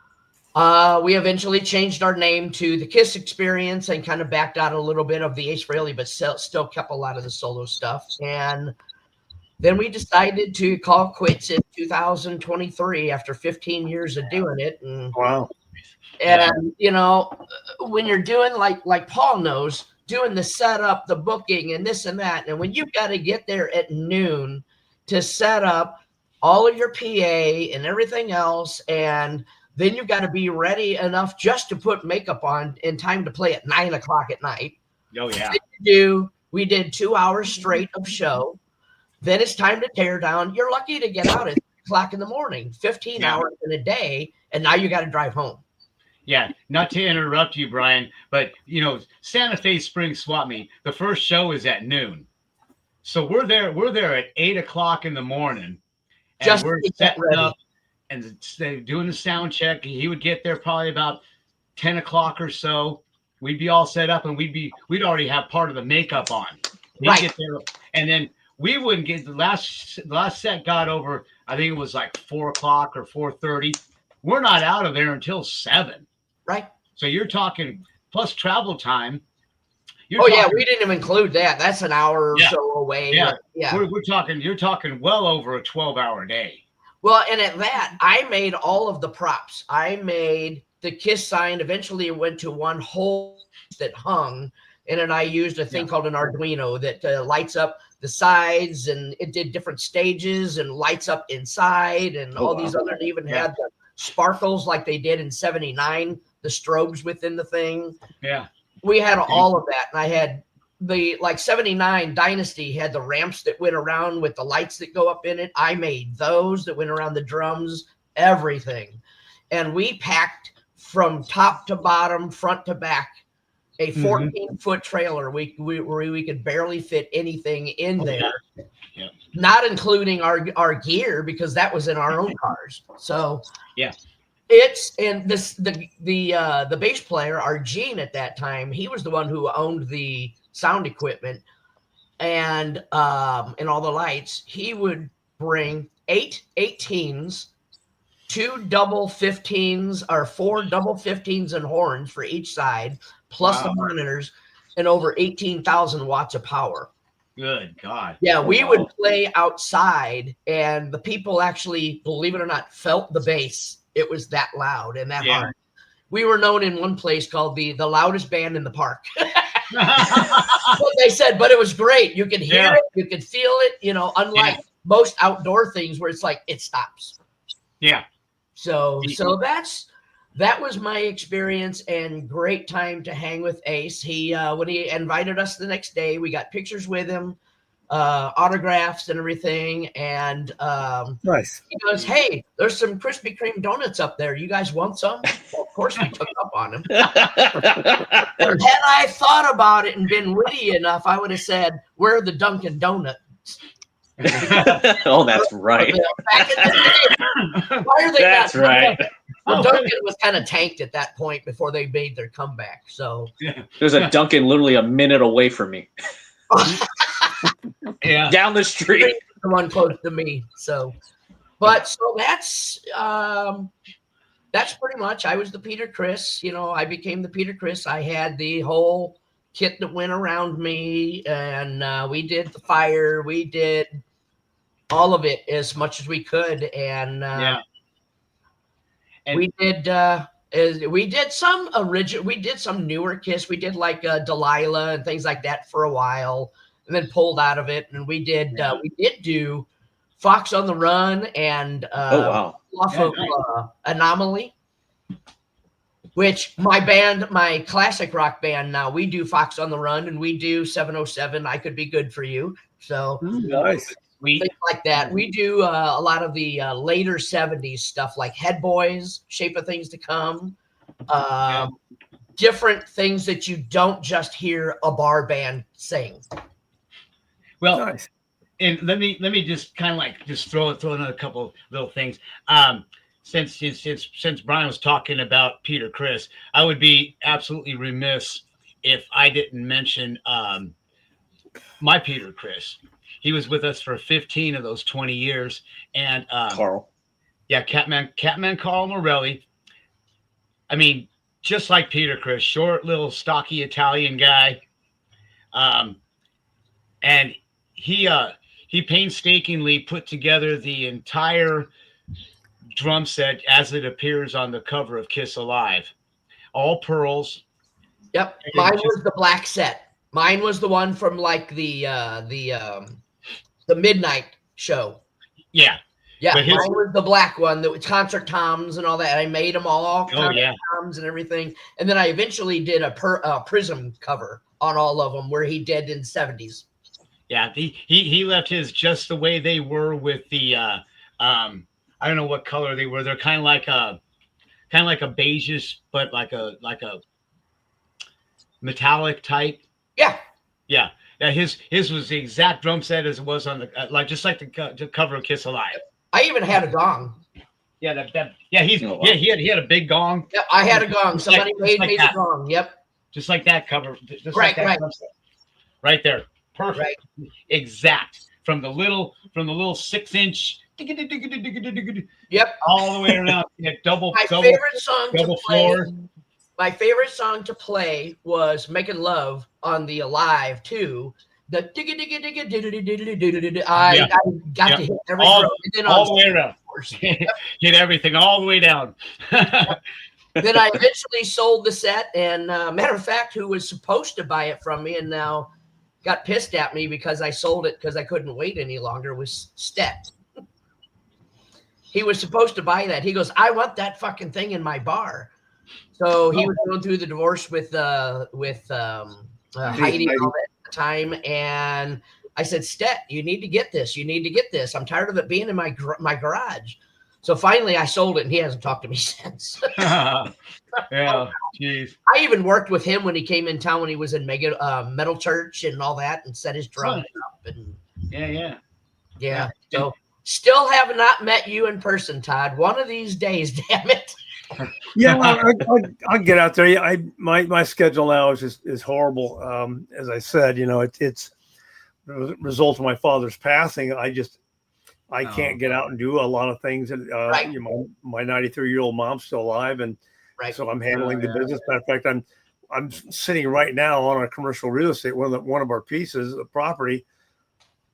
we eventually changed our name to the Kiss Experience and kind of backed out a little bit of the Ace Frehley, but still kept a lot of the solo stuff. And then we decided to call quits in 2023 after 15 years of doing it. And, wow. And, you know, when you're doing like Paul knows, doing the setup, the booking and this and that. And when you've got to get there at noon to set up all of your PA and everything else, and then you've got to be ready enough just to put makeup on in time to play at 9 o'clock at night. Oh, yeah. We did 2 hours straight of show. Then it's time to tear down. You're lucky to get out at 3 o'clock in the morning, 15 hours in a day, and now you got to drive home. Yeah, not to interrupt you, Brian, but Santa Fe Spring Swap Meet, the first show is at noon. So we're there at 8 o'clock in the morning, and Just we're to get setting ready. up and doing the sound check. He would get there probably about 10 o'clock or so. We'd be all set up, and we'd already have part of the makeup on. He'd get there, and then we wouldn't get the last set got over. I think it was like 4 o'clock or 4:30. We're not out of there until 7. Right. So you're talking plus travel time. Yeah, we didn't even include that. That's an hour or so away. Yeah, yeah. You're talking well over a 12-hour day. Well, and at that, I made all of the props. I made the KISS sign. Eventually, it went to one hole that hung, and then I used a thing called an Arduino that lights up the sides, and it did different stages and lights up inside, and all these other. It even had the sparkles like they did in '79, the strobes within the thing. Yeah. We had all of that, and I had the 79 Dynasty had the ramps that went around with the lights that go up in it. I made those that went around the drums, everything. And we packed from top to bottom, front to back, a 14-foot trailer. We could barely fit anything in there, not including our gear, because that was in our own cars. So the bass player, our Gene at that time, he was the one who owned the sound equipment and all the lights. He would bring 8 18s, 2 double 15s, or 4 double 15s and horns for each side, plus the monitors, and over 18,000 watts of power. Good God. Yeah, we would play outside, and the people actually, believe it or not, felt the bass. It was that loud and that hard. We were known in one place called the loudest band in the park. What they said, but it was great. You could hear it, you could feel it, unlike most outdoor things where it's like it stops. Yeah. So that was my experience, and great time to hang with Ace. He when he invited us the next day, we got pictures with him, autographs and everything, and nice. He goes, "Hey, there's some Krispy Kreme donuts up there. You guys want some?" Well, of course we took up on them. And had I thought about it and been witty enough, I would have said, "Where are the Dunkin' Donuts?" Oh, that's right. Back in the day, why are they that's not? Right. Well, Dunkin' was kind of tanked at that point before they made their comeback. So there's a Dunkin' literally a minute away from me. Down the street. The one close to me. So that's pretty much. I was the Peter Criss. I became the Peter Criss. I had the whole kit that went around me, and we did the fire. We did all of it as much as we could, and we did some original. We did some newer KISS. We did like Delilah and things like that for a while, and then pulled out of it. And we did do Fox on the Run and off of Anomaly, which my classic rock band now, we do Fox on the Run, and we do 707 I Could Be Good for You. So nice. Things like that. We do a lot of the later 70s stuff like Head Boys, Shape of Things to Come, different things that you don't just hear a bar band sing. Well, nice. And let me just kind of just throw another couple little things. Since Brian was talking about Peter Criss, I would be absolutely remiss if I didn't mention my Peter Criss. He was with us for 15 of those 20 years. And Carl. Yeah, Catman Carl Morelli. I mean, just like Peter Criss, short, little, stocky Italian guy. And he painstakingly put together the entire drum set as it appears on the cover of KISS Alive. All pearls. Yep. Mine was the black set. Mine was the one from the midnight show. Yeah. Yeah, mine was the black one, the concert toms and all that. I made them all toms and everything. And then I eventually did a Prism cover on all of them where he did in the 70s. Yeah, he left his just the way they were with the I don't know what color they were. They're kind of kind of like a beigeish, but like a metallic type. Yeah. Yeah. His was the exact drum set as it was on the just like the cover of Kiss Alive. I even had a gong. Yeah, he had a big gong. Yep, I had a gong. Somebody made me the gong. Yep. Just like that cover. Just right, like that drum set. Right there. Perfect. Right. Exact. From the little 6-inch. Yep. All the way around. Yeah, My favorite song to play was Making Love on the Alive 2. The I got to hit every drum. And then all the way around. Hit everything all the way down. Then I eventually sold the set, and matter of fact, who was supposed to buy it from me and now got pissed at me because I sold it because I couldn't wait any longer was Stet. He was supposed to buy that. He goes, I want that fucking thing in my bar. So he was going through the divorce with Heidi all that time, and I said, Stet, you need to get this. You need to get this. I'm tired of it being in my garage. So finally, I sold it, and he hasn't talked to me since. Yeah, jeez. I even worked with him when he came in town when he was in Metal Church and all that, and set his drums up. And yeah. So still have not met you in person, Todd. One of these days, damn it. Yeah, I'll get out there. My schedule now is horrible. As I said, it's the result of my father's passing. I can't get out and do a lot of things. And my 93-year-old mom's still alive, and so I'm handling the business. Matter of fact, I'm sitting right now on a commercial real estate, one of our pieces of property,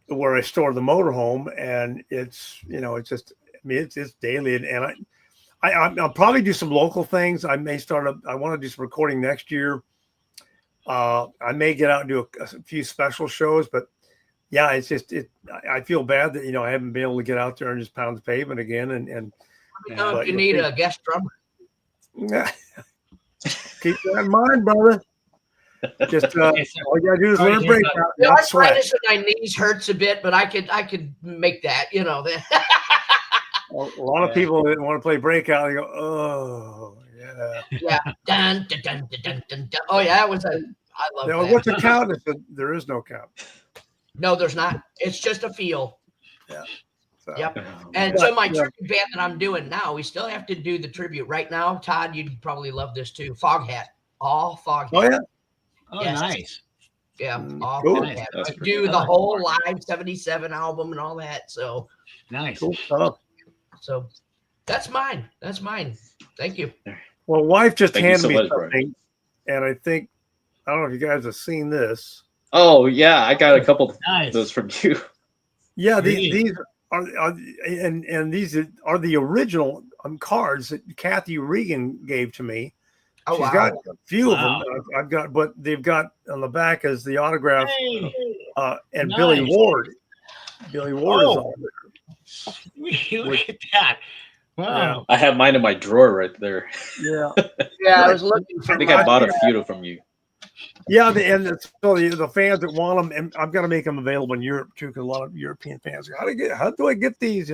where I store the motorhome, and it's daily, and I'll probably do some local things. I may I want to do some recording next year. I may get out and do a few special shows, but yeah, it's just I feel bad that I haven't been able to get out there and just pound the pavement again. And you need a guest drummer. Yeah, keep that in mind, brother. Just all you gotta do is learn breakout. Arthritis in my knees hurts a bit, but I could make that. A lot of people that want to play breakout, they go, oh yeah. Yeah. Dun, dun, dun, dun, dun, dun. Oh yeah, that was I love that. What's the count? There is no count. No, there's not. It's just a feel. Yeah. So, yep. And so my tribute band that I'm doing now, we still have to do the tribute right now. Todd, you'd probably love this too. Foghat. All Foghat. Oh yeah. Oh, yes. Nice. Yeah, all Foghat. I do the whole live 77 album and all that. So nice. Cool stuff. So that's mine. Thank you. Well, wife just handed me something, and I don't know if you guys have seen this. Oh yeah, I got a couple of those from you. Yeah, these are these are the original cards that Kathy Regan gave to me. Oh, She's got a few of them. I've got, but they've got on the back as the autograph, and nice. Billy Ward. Billy Ward is on there. Look at that. Wow. I have mine in my drawer right there. Yeah. Yeah, I was looking for I think I bought a few from you. Yeah, so the fans that want them, and I've got to make them available in Europe too, because a lot of European fans go, how do I get these?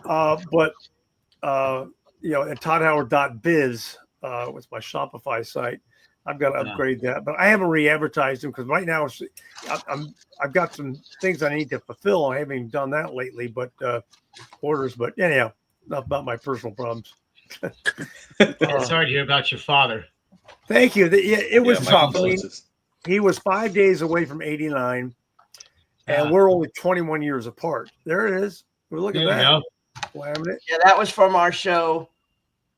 But at todhowarth.biz was my Shopify site. I've got to upgrade that, but I haven't re-advertised them because right now I've got some things I need to fulfill. I haven't even done that lately, but orders. But anyhow, not about my personal problems. Sorry to hear about your father. Thank you. It was tough. I mean, he was 5 days away from 89, and we're only 21 years apart. There it is. Look at that. Yeah, that was from our show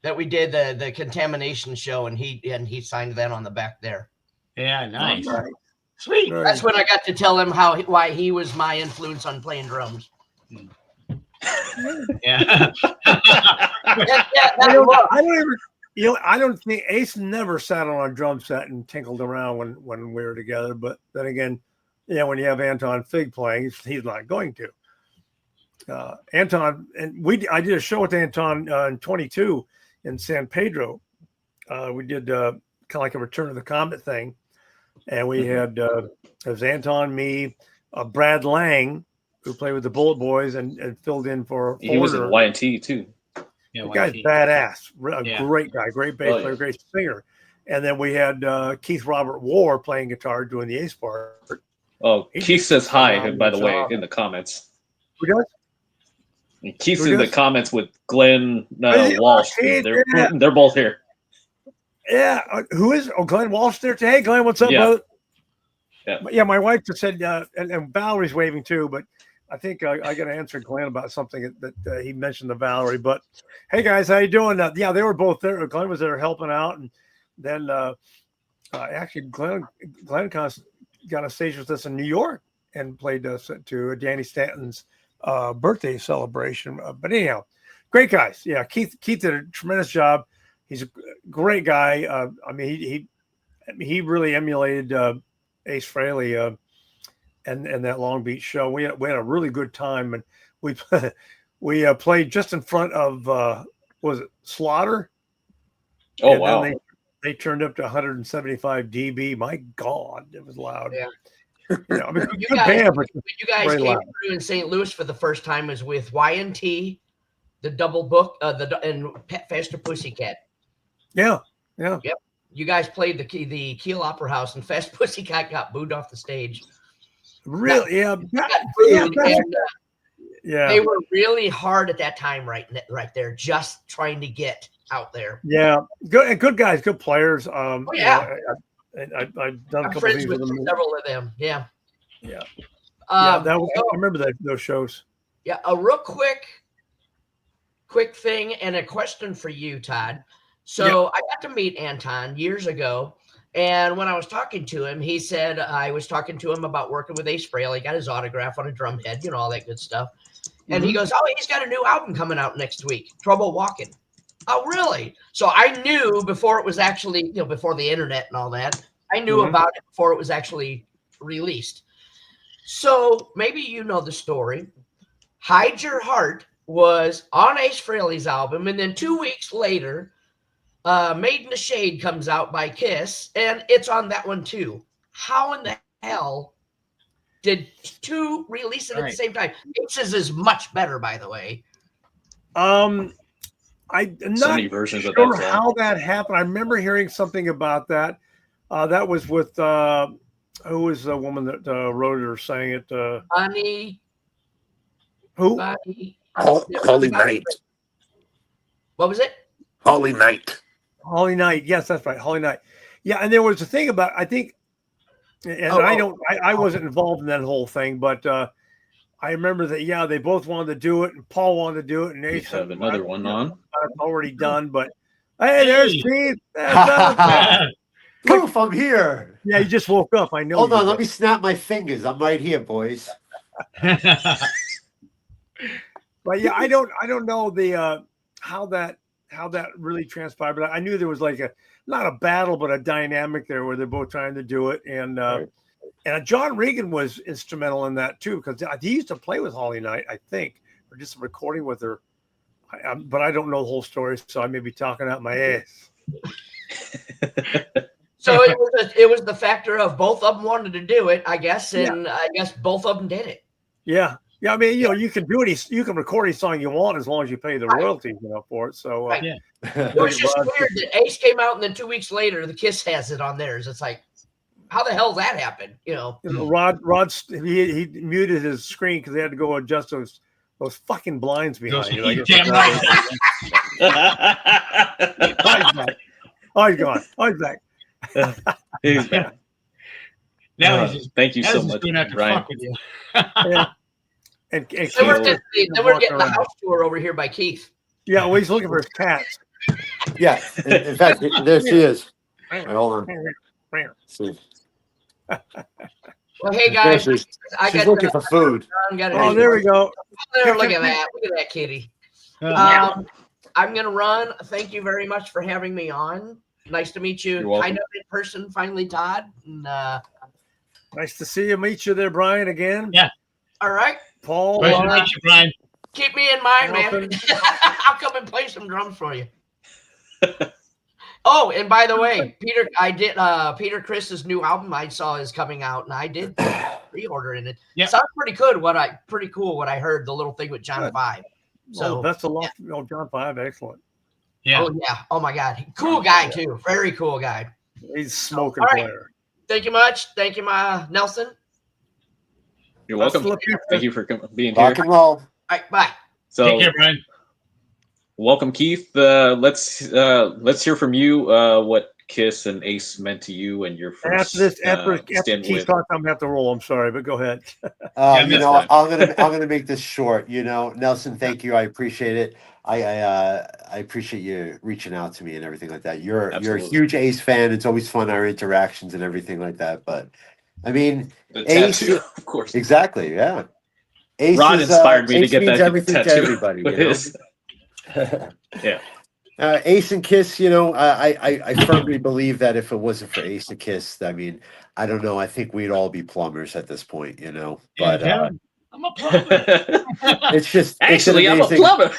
that we did, the contamination show, and he signed that on the back there. Yeah, nice. Oh, right. Sweet. Right. That's when I got to tell him why he was my influence on playing drums. Yeah. I don't think Ace never sat on a drum set and tinkled around when we were together. But then again, when you have Anton Fig playing, he's not going to. Anton and I did a show with Anton in 22 in San Pedro. We did kind of like a Return of the Comet thing, and we had it was Anton, me, Brad Lang, who played with the Bullet Boys and filled in for. He was in Y&T too. The guy's badass. Great guy, great bass player, great singer. And then we had Keith Robert War playing guitar doing the Ace part. Oh, Keith says hi, by the way, in the comments. Who does? Keith's in the comments with Glenn Walsh. They're both here. Yeah. Who is? Oh, Glenn Walsh there. Hey, Glenn, what's up, brother? Yeah, my wife just said, and Valerie's waving too, but I think I got to answer Glenn about something that he mentioned to Valerie. But hey, guys, how you doing? Yeah, they were both there. Glenn was there helping out, and then actually Glenn kind of got on stage with us in New York and played to Danny Stanton's birthday celebration. But anyhow, great guys. Yeah, Keith did a tremendous job. He's a great guy. I mean, he really emulated Ace Frehley and that Long Beach show. We had a really good time, and we played just in front of was it Slaughter? Oh, and wow! They turned up to 175 dB. My God, it was loud. Yeah. I mean, you guys came through in St. Louis for the first time was with Y&T, the Double Book, and Faster Pussycat. Yeah. Yep. You guys played the Kiel Opera House, and Fast Pussycat got booed off the stage. Really? Yeah. They were really hard at that time, right there, just trying to get out there. Yeah, good guys, good players. Oh yeah, I've done a couple friends things with them. Several of them. Yeah. I remember those shows. Yeah, a real quick thing and a question for you, Todd. So I got to meet Anton years ago, and when I was talking to him, he said I was talking to him about working with Ace Frehley, got his autograph on a drum head, all that good stuff. And he goes, "Oh, he's got a new album coming out next week, Trouble Walking." Oh, really? So I knew before it was actually, before the internet and all that, I knew about it before it was actually released. So maybe you know the story. Hide Your Heart was on Ace Frehley's album, and then 2 weeks later, Made in the Shade comes out by Kiss, and it's on that one too. How in the hell did two release it at the same time? Ace's is much better, by the way. I'm not sure how that happened. I remember hearing something about that. That was with who was the woman that wrote it or sang it? Bonnie. Who? Holy Night. What was it? Holy Night. Holy Night. Yes, that's right. Holy Night. Yeah, and there was a thing about I wasn't involved in that whole thing, but I remember that. They both wanted to do it, and Paul wanted to do it, and they have another one on. It's already done, but hey, there's Keith. Poof, I'm here. Yeah, you just woke up. I know. Hold on, let me snap my fingers. I'm right here, boys. But yeah, I don't know the how that really transpired, but I knew there was like not a battle, but a dynamic there where they're both trying to do it, and John Regan was instrumental in that too, because he used to play with Holy Night, I think, or just a recording with her. But I don't know the whole story, so I may be talking out my ass. So it was the factor of both of them wanted to do it, I guess, and I guess both of them did it. Yeah. I mean, you can do it. You can record any song you want as long as you pay the royalties, for it. So it was just weird that Ace came out, and then 2 weeks later, the Kiss has it on theirs. It's like, how the hell that happened? Rod, he muted his screen because they had to go adjust those fucking blinds behind you. Oh, he's gone. Oh, he's back. He's back. Now thank you so much, Ryan. And then we're getting the house tour over here by Keith. Yeah, well, he's looking for his cats. Yeah, in fact, there she is. Right, hold on. See. Well, hey guys, she's looking for food. Oh, there we go. Look at that! Look at that kitty. I'm gonna run. Thank you very much for having me on. Nice to meet you. I know in person finally, Todd. And, nice to see you. Meet you there, Brian, again. Yeah. All right. Paul. Nice to meet you, Brian. Keep me in mind, man. I'll come and play some drums for you. Oh, and by the way, Peter Criss's new album I saw is coming out, and I did pre-order in it. Yep. Sounds pretty good. Pretty cool what I heard. The little thing with John 5. So best of luck. Oh, John 5, excellent. Yeah. Oh yeah. Oh my God. Cool guy too. Very cool guy. He's a smoking All right. player. Thank you much. Thank you, my Nelson. You're welcome. Thank you for being Rock here. and roll. All right, bye. So, take care, Brian. welcome, Keith. Let's hear from you. What Kiss and Ace meant to you and your first After stint Keith with. talks, I'm gonna have to roll. I'm sorry, but go ahead. You know, I'm gonna make this short. You know, Nelson, thank you. I appreciate it. I appreciate you reaching out to me and everything like that. You're a huge Ace fan. It's always fun, our interactions and everything like that. But I mean, The Ace, tattoo, of course. Exactly, yeah. Ace Rod inspired me to Ace get means that everything tattoo. to everybody. You know? Yeah. Ace and Kiss, you know, I firmly believe that if it wasn't for Ace and Kiss, I mean, I don't know. I think we'd all be plumbers at this point, you know. But I'm a plumber. it's just Actually, it's I'm a plumber.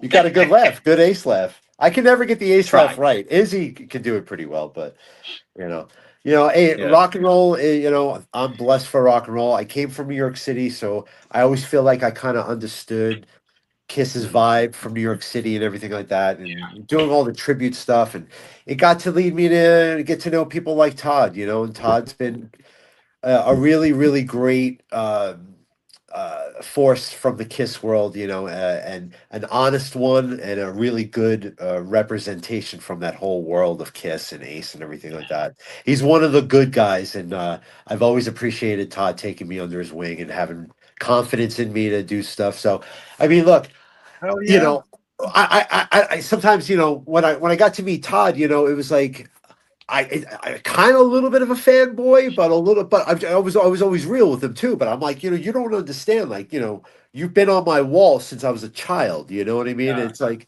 You got a good laugh, good Ace laugh. I can never get the Ace laugh right. Izzy can do it pretty well, but hey, rock and roll. You know, I'm blessed for rock and roll. I came from New York City, so I always feel like I kind of understood Kiss's vibe from New York City and everything like that, and doing all the tribute stuff, and it got to lead me to get to know people like Tod, you know, and Tod's been a really, really great force from the Kiss world, you know, and an honest one and a really good representation from that whole world of Kiss and Ace and everything like that. He's one of the good guys, and I've always appreciated Tod taking me under his wing and having confidence in me to do stuff. So, I mean, look, you know, I sometimes, you know, when I got to meet Tod, you know, it was like I kind of a little bit of a fanboy, but I was always real with him too. But I'm like, you know, you don't understand, like, you know, you've been on my wall since I was a child. You know what I mean? Yeah. It's like,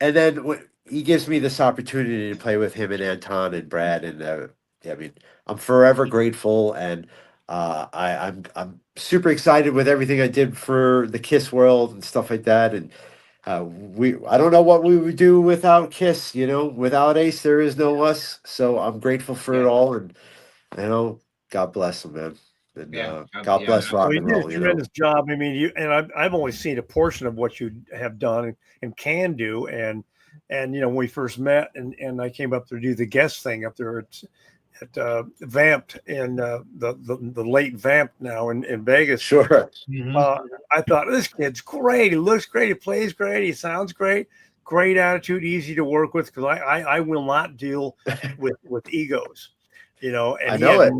and then he gives me this opportunity to play with him and Anton and Brad, and I mean, I'm forever grateful, and I'm super excited with everything I did for the Kiss world and stuff like that, and. I don't know what we would do without Kiss, you know, without Ace, there is no us. So I'm grateful for it all. And, you know, God bless him, man. And God bless rock and roll. You did a tremendous job. I mean, I've only seen a portion of what you have done and can do. And, you know, when we first met and I came up to do the guest thing up there at Vamped in the late Vamp now in Vegas. Sure. I thought, this kid's great. He looks great. He plays great. He sounds great. Great attitude, easy to work with, because I will not deal with egos, you know. And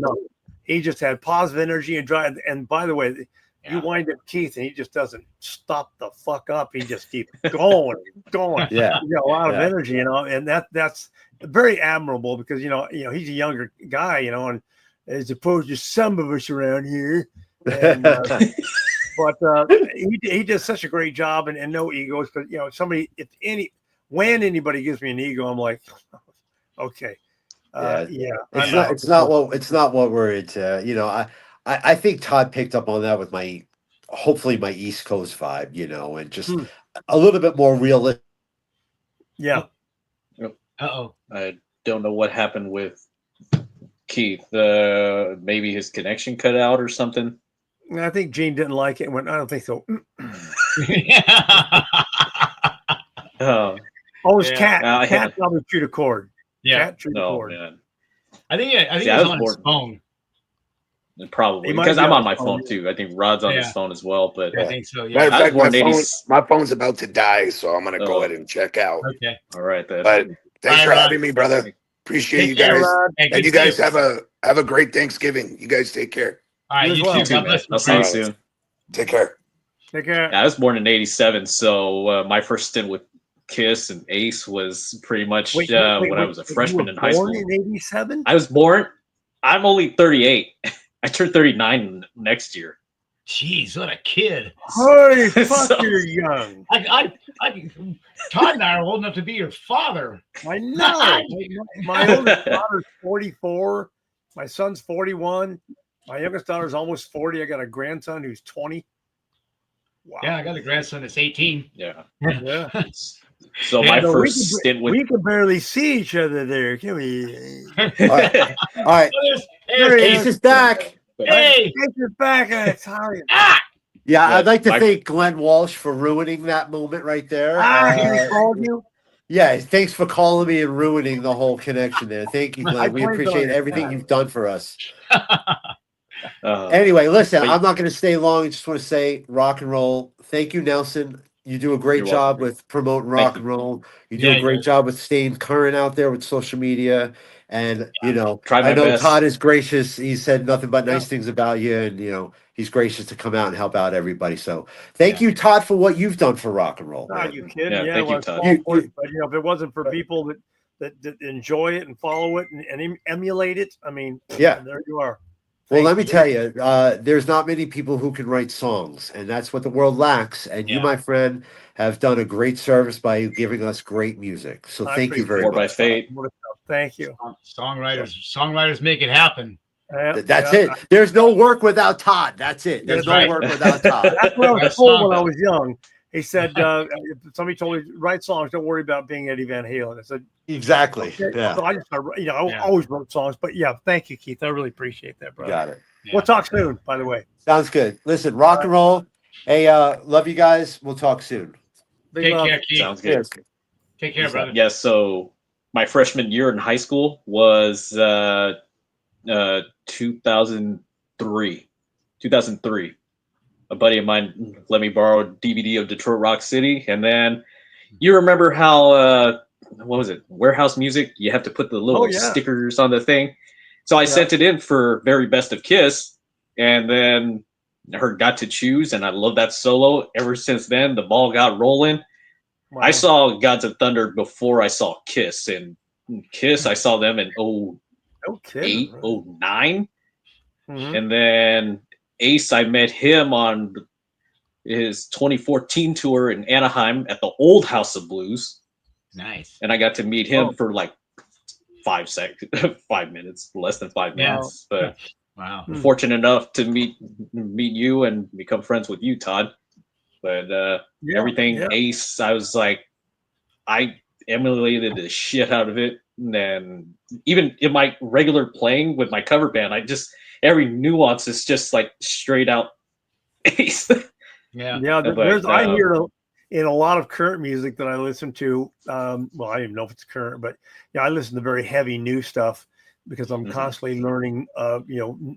he just had positive energy and drive. And by the way, you wind up Keith, and he just doesn't stop the fuck up. He just keeps going. Yeah, he got a lot of energy, you know, and that's very admirable, because you know he's a younger guy, you know, and as opposed to some of us around here. And, but he does such a great job, and no egos. Because you know, when anybody gives me an ego, I'm like, okay, It's not what we're into. You know, I think Tod picked up on that with hopefully my East Coast vibe, you know, and just a little bit more realistic. Yeah. I don't know what happened with Keith. Maybe his connection cut out or something. I think Gene didn't like it and went, I don't think so. It's Cat. Cat probably chewed a cord. Yeah. Cat chewed a cord. Man. I think he was on his phone. Probably because I'm on my phone too. I think Rod's on his phone as well. But I think so. Yeah. Matter of fact, my phone's about to die, so I'm gonna go ahead and check out. Okay. All right. Then. But thanks for having me, brother. Appreciate you guys. And you guys have a great Thanksgiving. You guys take care. All right. You too. God bless. I'll see you soon. Take care. Take care. I was born in '87, so my first stint with Kiss and Ace was pretty much when I was a freshman in high school. Born in '87? I was born. I'm only 38. I turned 39 next year. Jeez, what a kid! Holy fuck, you're young. Tod and I are old enough to be your father. I know. My oldest daughter's 44. My son's 41. My youngest daughter's almost 40. I got a grandson who's 20. Wow. Yeah, I got a grandson that's 18. Yeah. So my first stint with... We can barely see each other there, can we? All right. Ace is back. Hey! Ace is back. It's Holly. Yeah, I'd like to thank Glenn Walsh for ruining that moment right there. He called you? Yeah, thanks for calling me and ruining the whole connection there. Thank you, Glenn. We appreciate everything you've done for us. Anyway, listen, I'm not going to stay long. I just want to say rock and roll. Thank you, Nelson. You do a great job with promoting rock and roll. You do a great job with staying current out there with social media. And, I know best. Todd is gracious. He said nothing but nice things about you. And, he's gracious to come out and help out everybody. So thank you, Todd, for what you've done for rock and roll. Are you kidding? Yeah, thank you, Todd. But, if it wasn't for people that enjoy it and follow it and emulate it, I mean, there you are. Well, let me tell you, there's not many people who can write songs, and that's what the world lacks. And you, my friend, have done a great service by giving us great music. So thank you very much. By Fate. Thank you. Songwriters make it happen. That's it. There's no work without Todd. That's it. There's no work without Todd. That's what I was told when I was young. He said, somebody told me, write songs, don't worry about being Eddie Van Halen. I said, exactly. Okay. Yeah. So I just, I always wrote songs, but thank you, Keith. I really appreciate that, brother. Got it. We'll talk soon, by the way. Sounds good. Listen, rock and roll. Hey, love you guys. We'll talk soon. Take care, Keith. Sounds good. Cheers. Take care, brother. Yes. So my freshman year in high school was 2003. A buddy of mine let me borrow a DVD of Detroit Rock City, and then you remember how what was it? Warehouse Music. You have to put the little stickers on the thing. So I sent it in for Very Best of Kiss, and then I heard Got to Choose, and I love that solo. Ever since then, the ball got rolling. Wow. I saw Gods of Thunder before I saw Kiss, and Kiss I saw them in 08, 09, and then Ace, I met him on his 2014 tour in Anaheim at the old House of Blues. Nice. And I got to meet him for like 5 minutes, less than 5 minutes. But wow, I'm fortunate enough to meet you and become friends with you, Todd. But everything Ace, I was like, I emulated the shit out of it. And even in my regular playing with my cover band, every nuance is just like straight out Ace. I hear in a lot of current music that I listen to. Well, I don't even know if it's current, but I listen to very heavy new stuff because I'm constantly learning,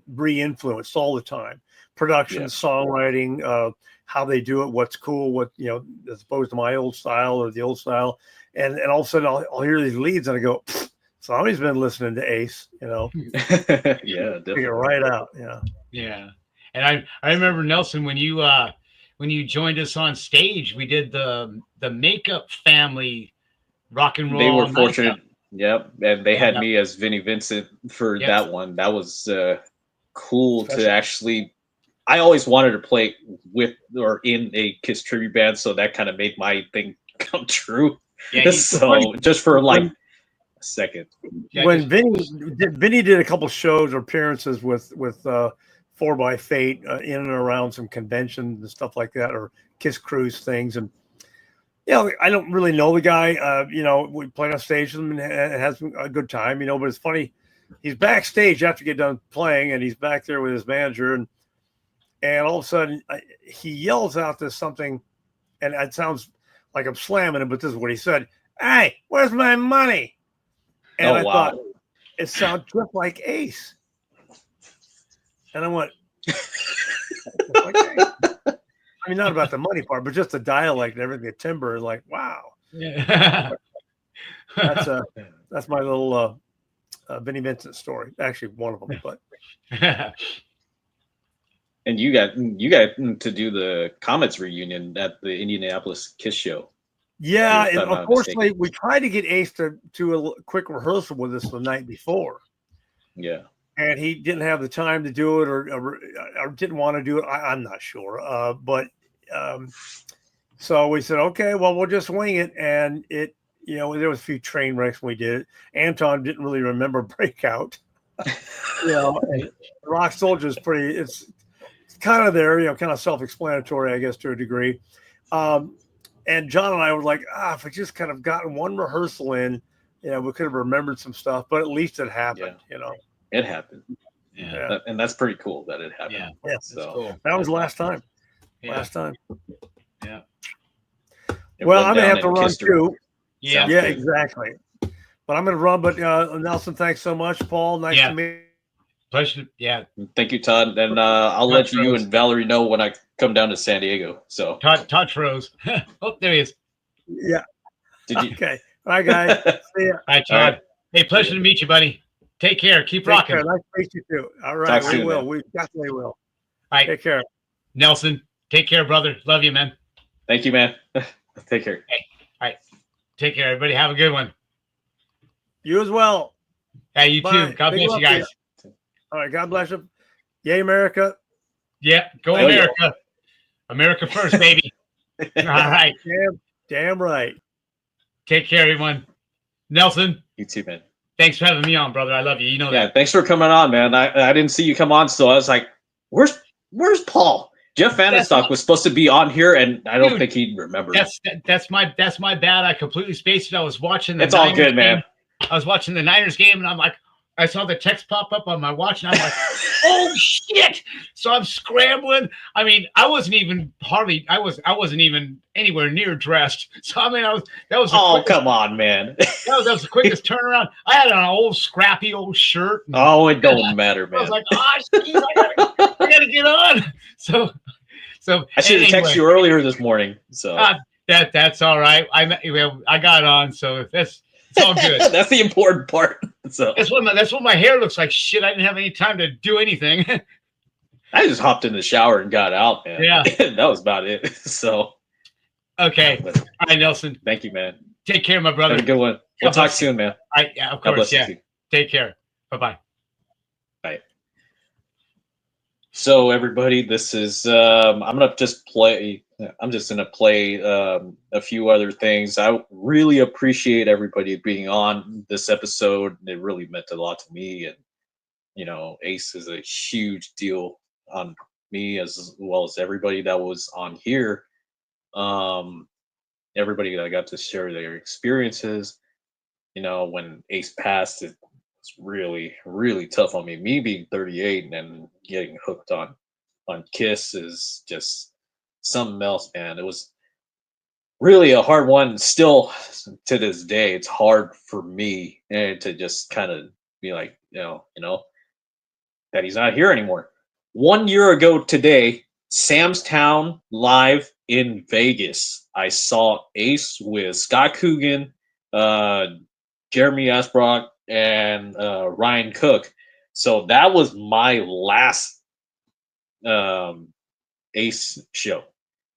re-influenced all the time. Production, songwriting, how they do it, what's cool, what as opposed to my old style or the old style, and all of a sudden I'll hear these leads and I go, somebody's been listening to Ace, yeah, definitely. Figure right out, yeah. And I remember, Nelson, when you joined us on stage, we did the Makeup Family rock and roll. They were fortunate. Yep. And they had me as Vinnie Vincent for that one. That was cool to actually. I always wanted to play with or in a Kiss tribute band, so that kind of made my thing come true. Yeah, so just for like a second. When Vinnie did a couple shows or appearances with 4x Fate in and around some conventions and stuff like that, or Kiss Cruise things. And, I don't really know the guy. We played on stage with him and has a good time, but it's funny. He's backstage after you get done playing, and he's back there with his manager. And all of a sudden he yells out this something, and it sounds like I'm slamming him, but this is what he said. Hey, where's my money? And I thought, it sounds just like Ace. And I went, okay. I mean, not about the money part, but just the dialect and everything, the timbre, and like, wow. Yeah. That's my little Vinnie Vincent story. Actually, one of them, but. And you got to do the Comets reunion at the Indianapolis Kiss show. Yeah, and unfortunately, we tried to get Ace to a quick rehearsal with us the night before. Yeah. And he didn't have the time to do it, or didn't want to do it. I'm not sure. So we said, okay, well, we'll just wing it. And it, there was a few train wrecks when we did it. Anton didn't really remember Breakout. And Rock Soldier is it's kind of there, kind of self-explanatory, I guess, to a degree. And John and I were like, if we just kind of gotten one rehearsal in, we could have remembered some stuff, but at least it happened, It happened. Yeah. And that's pretty cool that it happened. Yeah. So cool. That was the last time. last time. Yeah. Well, I'm gonna have to run too. Yeah. Yeah, exactly. But I'm gonna run. But Nelson, thanks so much. Paul, nice to meet you. Pleasure. Yeah. Thank you, Todd. And I'll let you and Valerie know when I come down to San Diego. So Todd froze. Oh, there he is. Yeah. Did you? Okay. All right, guys. See ya. Hi, Todd. Right. Hey, pleasure to meet you, buddy. Take care. Keep rocking. Care. Nice to meet you too. All right. We will. Man. We definitely will. All right. Take care. Nelson, take care, brother. Love you, man. Thank you, man. Take care. Hey. All right. Take care, everybody. Have a good one. You as well. Yeah, you Bye. too. God bless you guys. All right. God bless you. Yay, America. Yeah. Go America. America first, baby. All right. Damn right. Take care, everyone. Nelson. You too, man. Thanks for having me on, brother. I love you. You know that. Thanks for coming on, man. I didn't see you come on, so I was like, where's Paul? Jeff Vanderstock was supposed to be on here, and I don't think he'd remember. That's my bad. I completely spaced it. I was watching the It's all good, man. I was watching the Niners game, and I'm like, I saw the text pop up on my watch, and I'm like, oh shit! So I'm scrambling. I mean, I wasn't even anywhere near dressed. So I mean, that was. Oh, come on, man. that was the quickest turnaround. I had an old scrappy old shirt. Oh, it don't matter, man. I was like, geez, I gotta get on. So I should have texted you earlier this morning. So that's all right. I got on, so it's all good. That's the important part. So that's what my hair looks like. Shit, I didn't have any time to do anything. I just hopped in the shower and got out, man. Yeah, that was about it. So okay, all right, Nelson. Thank you, man. Take care, my brother. Have a good one. We'll talk soon, man. Yeah, of course. Yeah. Take care. Bye-bye. Bye. So everybody, this is I'm just gonna play a few other things. I really appreciate everybody being on this episode. It really meant a lot to me, and Ace is a huge deal on me as well as everybody that was on here. Everybody that got to share their experiences. When Ace passed, it was really, really tough on me. Me being 38 and getting hooked on Kiss is just something else, man. It was really a hard one. Still to this day, it's hard for me to just kind of be like, that he's not here anymore. 1 year ago today, Sam's Town live in Vegas. I saw Ace with Scott Coogan, Jeremy Asbrock, and Ryan Cook. So that was my last Ace show,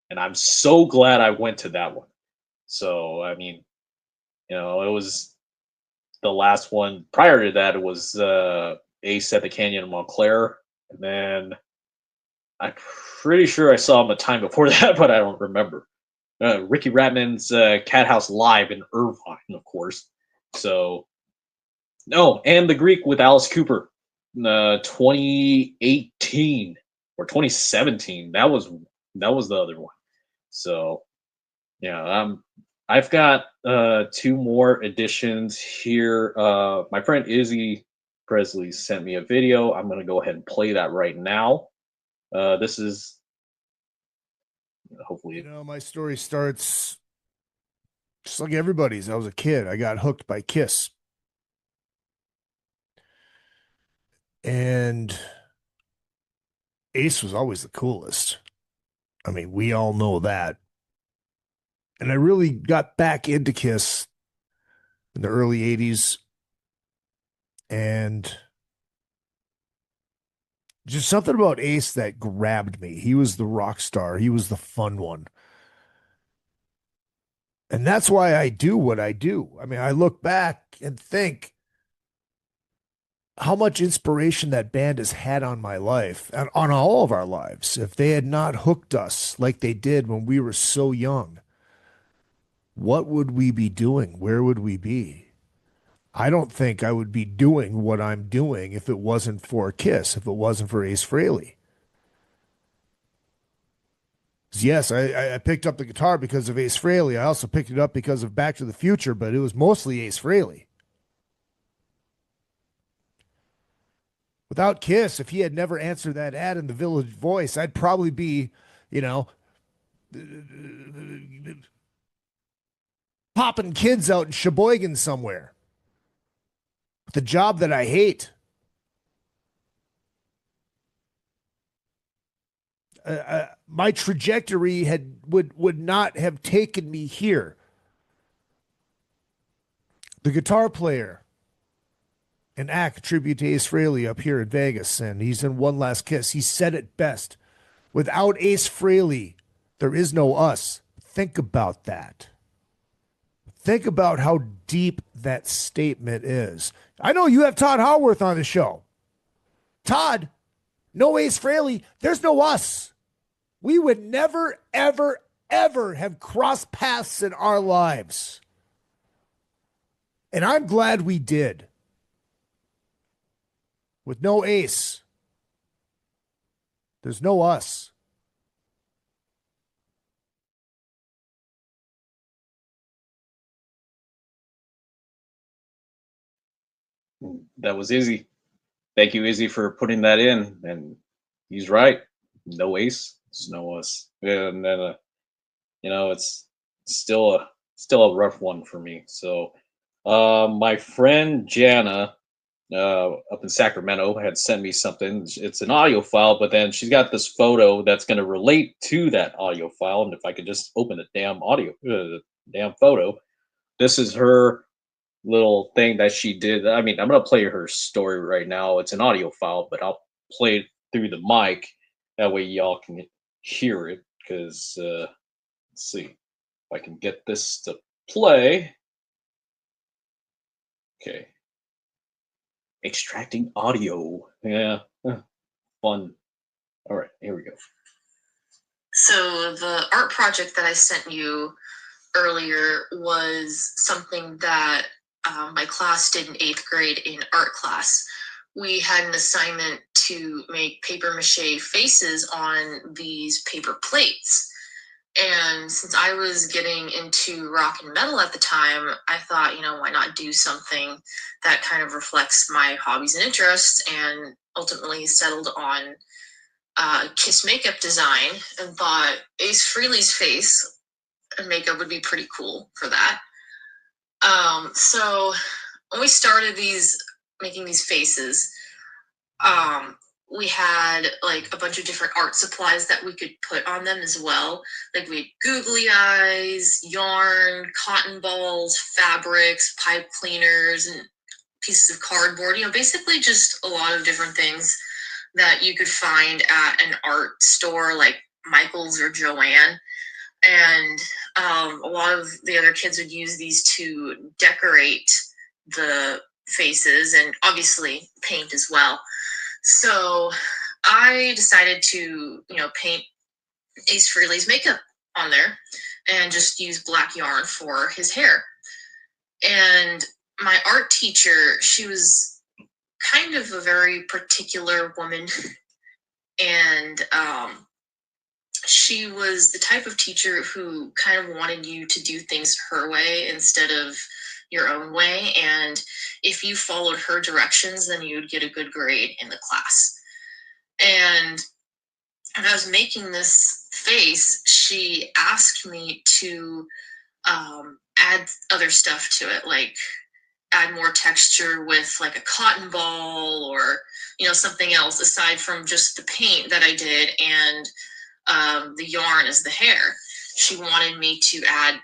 and I'm so glad I went to that one. So I mean, it was the last one. Prior to that, it was Ace at the Canyon in Montclair, and then I'm pretty sure I saw him a time before that, but I don't remember. Ricky Ratman's Cat House Live in Irvine, of course. So, and the Greek with Alice Cooper, 2018 or 2017. That was the other one. So, yeah, I've got 2 more editions here. My friend Izzy Presley sent me a video. I'm gonna go ahead and play that right now. This is hopefully. My story starts just like everybody's. I was a kid. I got hooked by Kiss. And Ace was always the coolest. I mean, we all know that. And I really got back into Kiss in the early 80s. And just something about Ace that grabbed me. He was the rock star. He was the fun one. And that's why I do what I do. I mean, I look back and think how much inspiration that band has had on my life and on all of our lives. If they had not hooked us like they did when we were so young, what would we be doing? Where would we be? I don't think I would be doing what I'm doing if it wasn't for Kiss, if it wasn't for Ace Frehley. Yes, I picked up the guitar because of Ace Frehley. I also picked it up because of Back to the Future, but it was mostly Ace Frehley. Without Kiss, if he had never answered that ad in the Village Voice, I'd probably be, you know, popping kids out in Sheboygan somewhere. The job that I hate. My trajectory would not have taken me here. The guitar player, an act tribute to Ace Frehley up here in Vegas, and he's in One Last Kiss. He said it best. Without Ace Frehley, there is no us. Think about that. Think about how deep that statement is. I know you have Tod Howarth on the show. Tod, no Ace Frehley, there's no us. We would never, ever, ever have crossed paths in our lives. And I'm glad we did. With no Ace, there's no us. That was Izzy. Thank you, Izzy, for putting that in. And he's right. No Ace, there's no us. And then, it's still a rough one for me. So, my friend Jana, up in Sacramento, had sent me something. It's an audio file, but then she's got this photo that's going to relate to that audio file. And if I could just open the damn photo, this is her little thing that she did. I mean, I'm going to play her story right now. It's an audio file, but I'll play it through the mic. That way y'all can hear it, because let's see if I can get this to play. Okay. Extracting audio. Yeah. Fun. All right, here we go. So the art project that I sent you earlier was something that my class did in 8th grade in art class. We had an assignment to make paper mache faces on these paper plates. And since I was getting into rock and metal at the time, I thought, why not do something that kind of reflects my hobbies and interests, and ultimately settled on Kiss makeup design, and thought Ace Frehley's face and makeup would be pretty cool for that. So when we started making these faces, we had like a bunch of different art supplies that we could put on them as well. Like we had googly eyes, yarn, cotton balls, fabrics, pipe cleaners, and pieces of cardboard. Basically just a lot of different things that you could find at an art store like Michael's or Joann. And a lot of the other kids would use these to decorate the faces, and obviously paint as well. So I decided to, paint Ace Frehley's makeup on there and just use black yarn for his hair. And my art teacher, she was kind of a very particular woman. And she was the type of teacher who kind of wanted you to do things her way instead of your own way. And if you followed her directions, then you would get a good grade in the class. And when I was making this face, she asked me to add other stuff to it, like add more texture with like a cotton ball or, something else aside from just the paint that I did and the yarn as the hair. She wanted me to add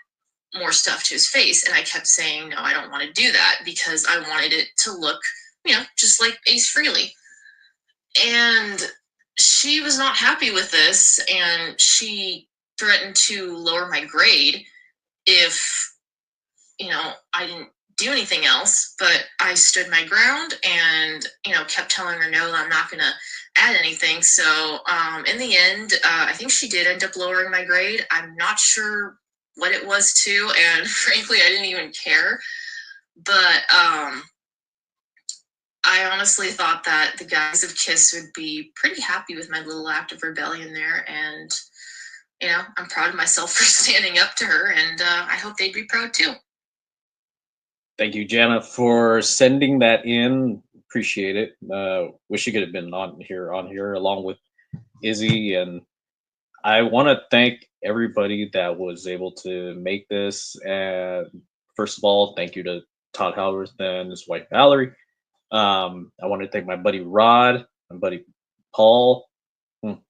more stuff to his face, and I kept saying, no, I don't want to do that, because I wanted it to look, just like Ace Frehley. And she was not happy with this, and she threatened to lower my grade if, I didn't do anything else. But I stood my ground and, kept telling her, no, I'm not going to add anything. So in the end, I think she did end up lowering my grade. I'm not sure what it was too, and frankly, I didn't even care. But I honestly thought that the guys of KISS would be pretty happy with my little act of rebellion there, and I'm proud of myself for standing up to her, and I hope they'd be proud too. Thank you, Jana, for sending that in. Appreciate it. Wish you could have been on here along with Izzy, and I want to thank everybody that was able to make this. And first of all, thank you to Tod Howarth and his wife Valerie. I want to thank my buddy Rod, my buddy Paul.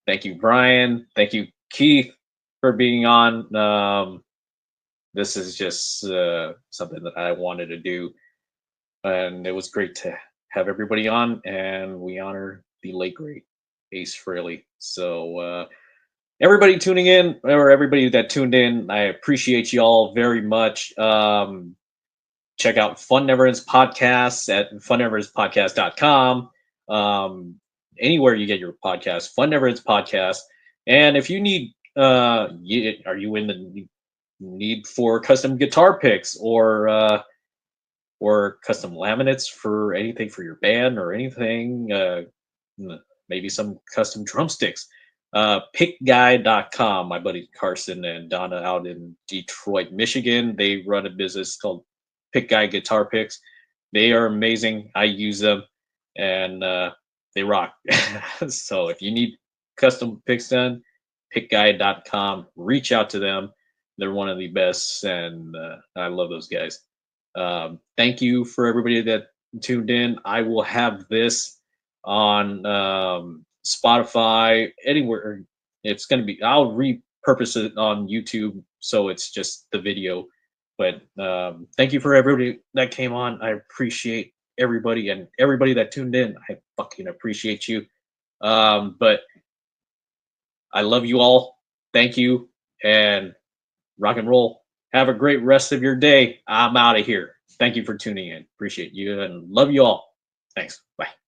Thank you, Brian. Thank you, Keith, for being on. This is just something that I wanted to do, and it was great to have everybody on. And we honor the late great Ace Frehley. So everybody tuning in, or everybody that tuned in, I appreciate you all very much. Check out Fun Never Ends Podcasts at funneverendspodcast.com. Anywhere you get your podcast, Fun Never Ends Podcast. And if you need, are you in the need for custom guitar picks or custom laminates for anything for your band or anything, maybe some custom drumsticks? Pickguy.com. My buddy Carson and Donna out in Detroit, Michigan, they run a business called Pick Guy Guitar Picks. They are amazing. I use them, and they rock. So if you need custom picks done, pickguy.com. Reach out to them. They're one of the best, and I love those guys. Thank you for everybody that tuned in. I will have this on Spotify, anywhere. It's going to be, I'll repurpose it on YouTube so it's just the video. But thank you for everybody that came on. I appreciate everybody, and everybody that tuned in. I fucking appreciate you. But I love you all. Thank you, and rock and roll. Have a great rest of your day. I'm out of here. Thank you for tuning in. Appreciate you and love you all. Thanks. Bye.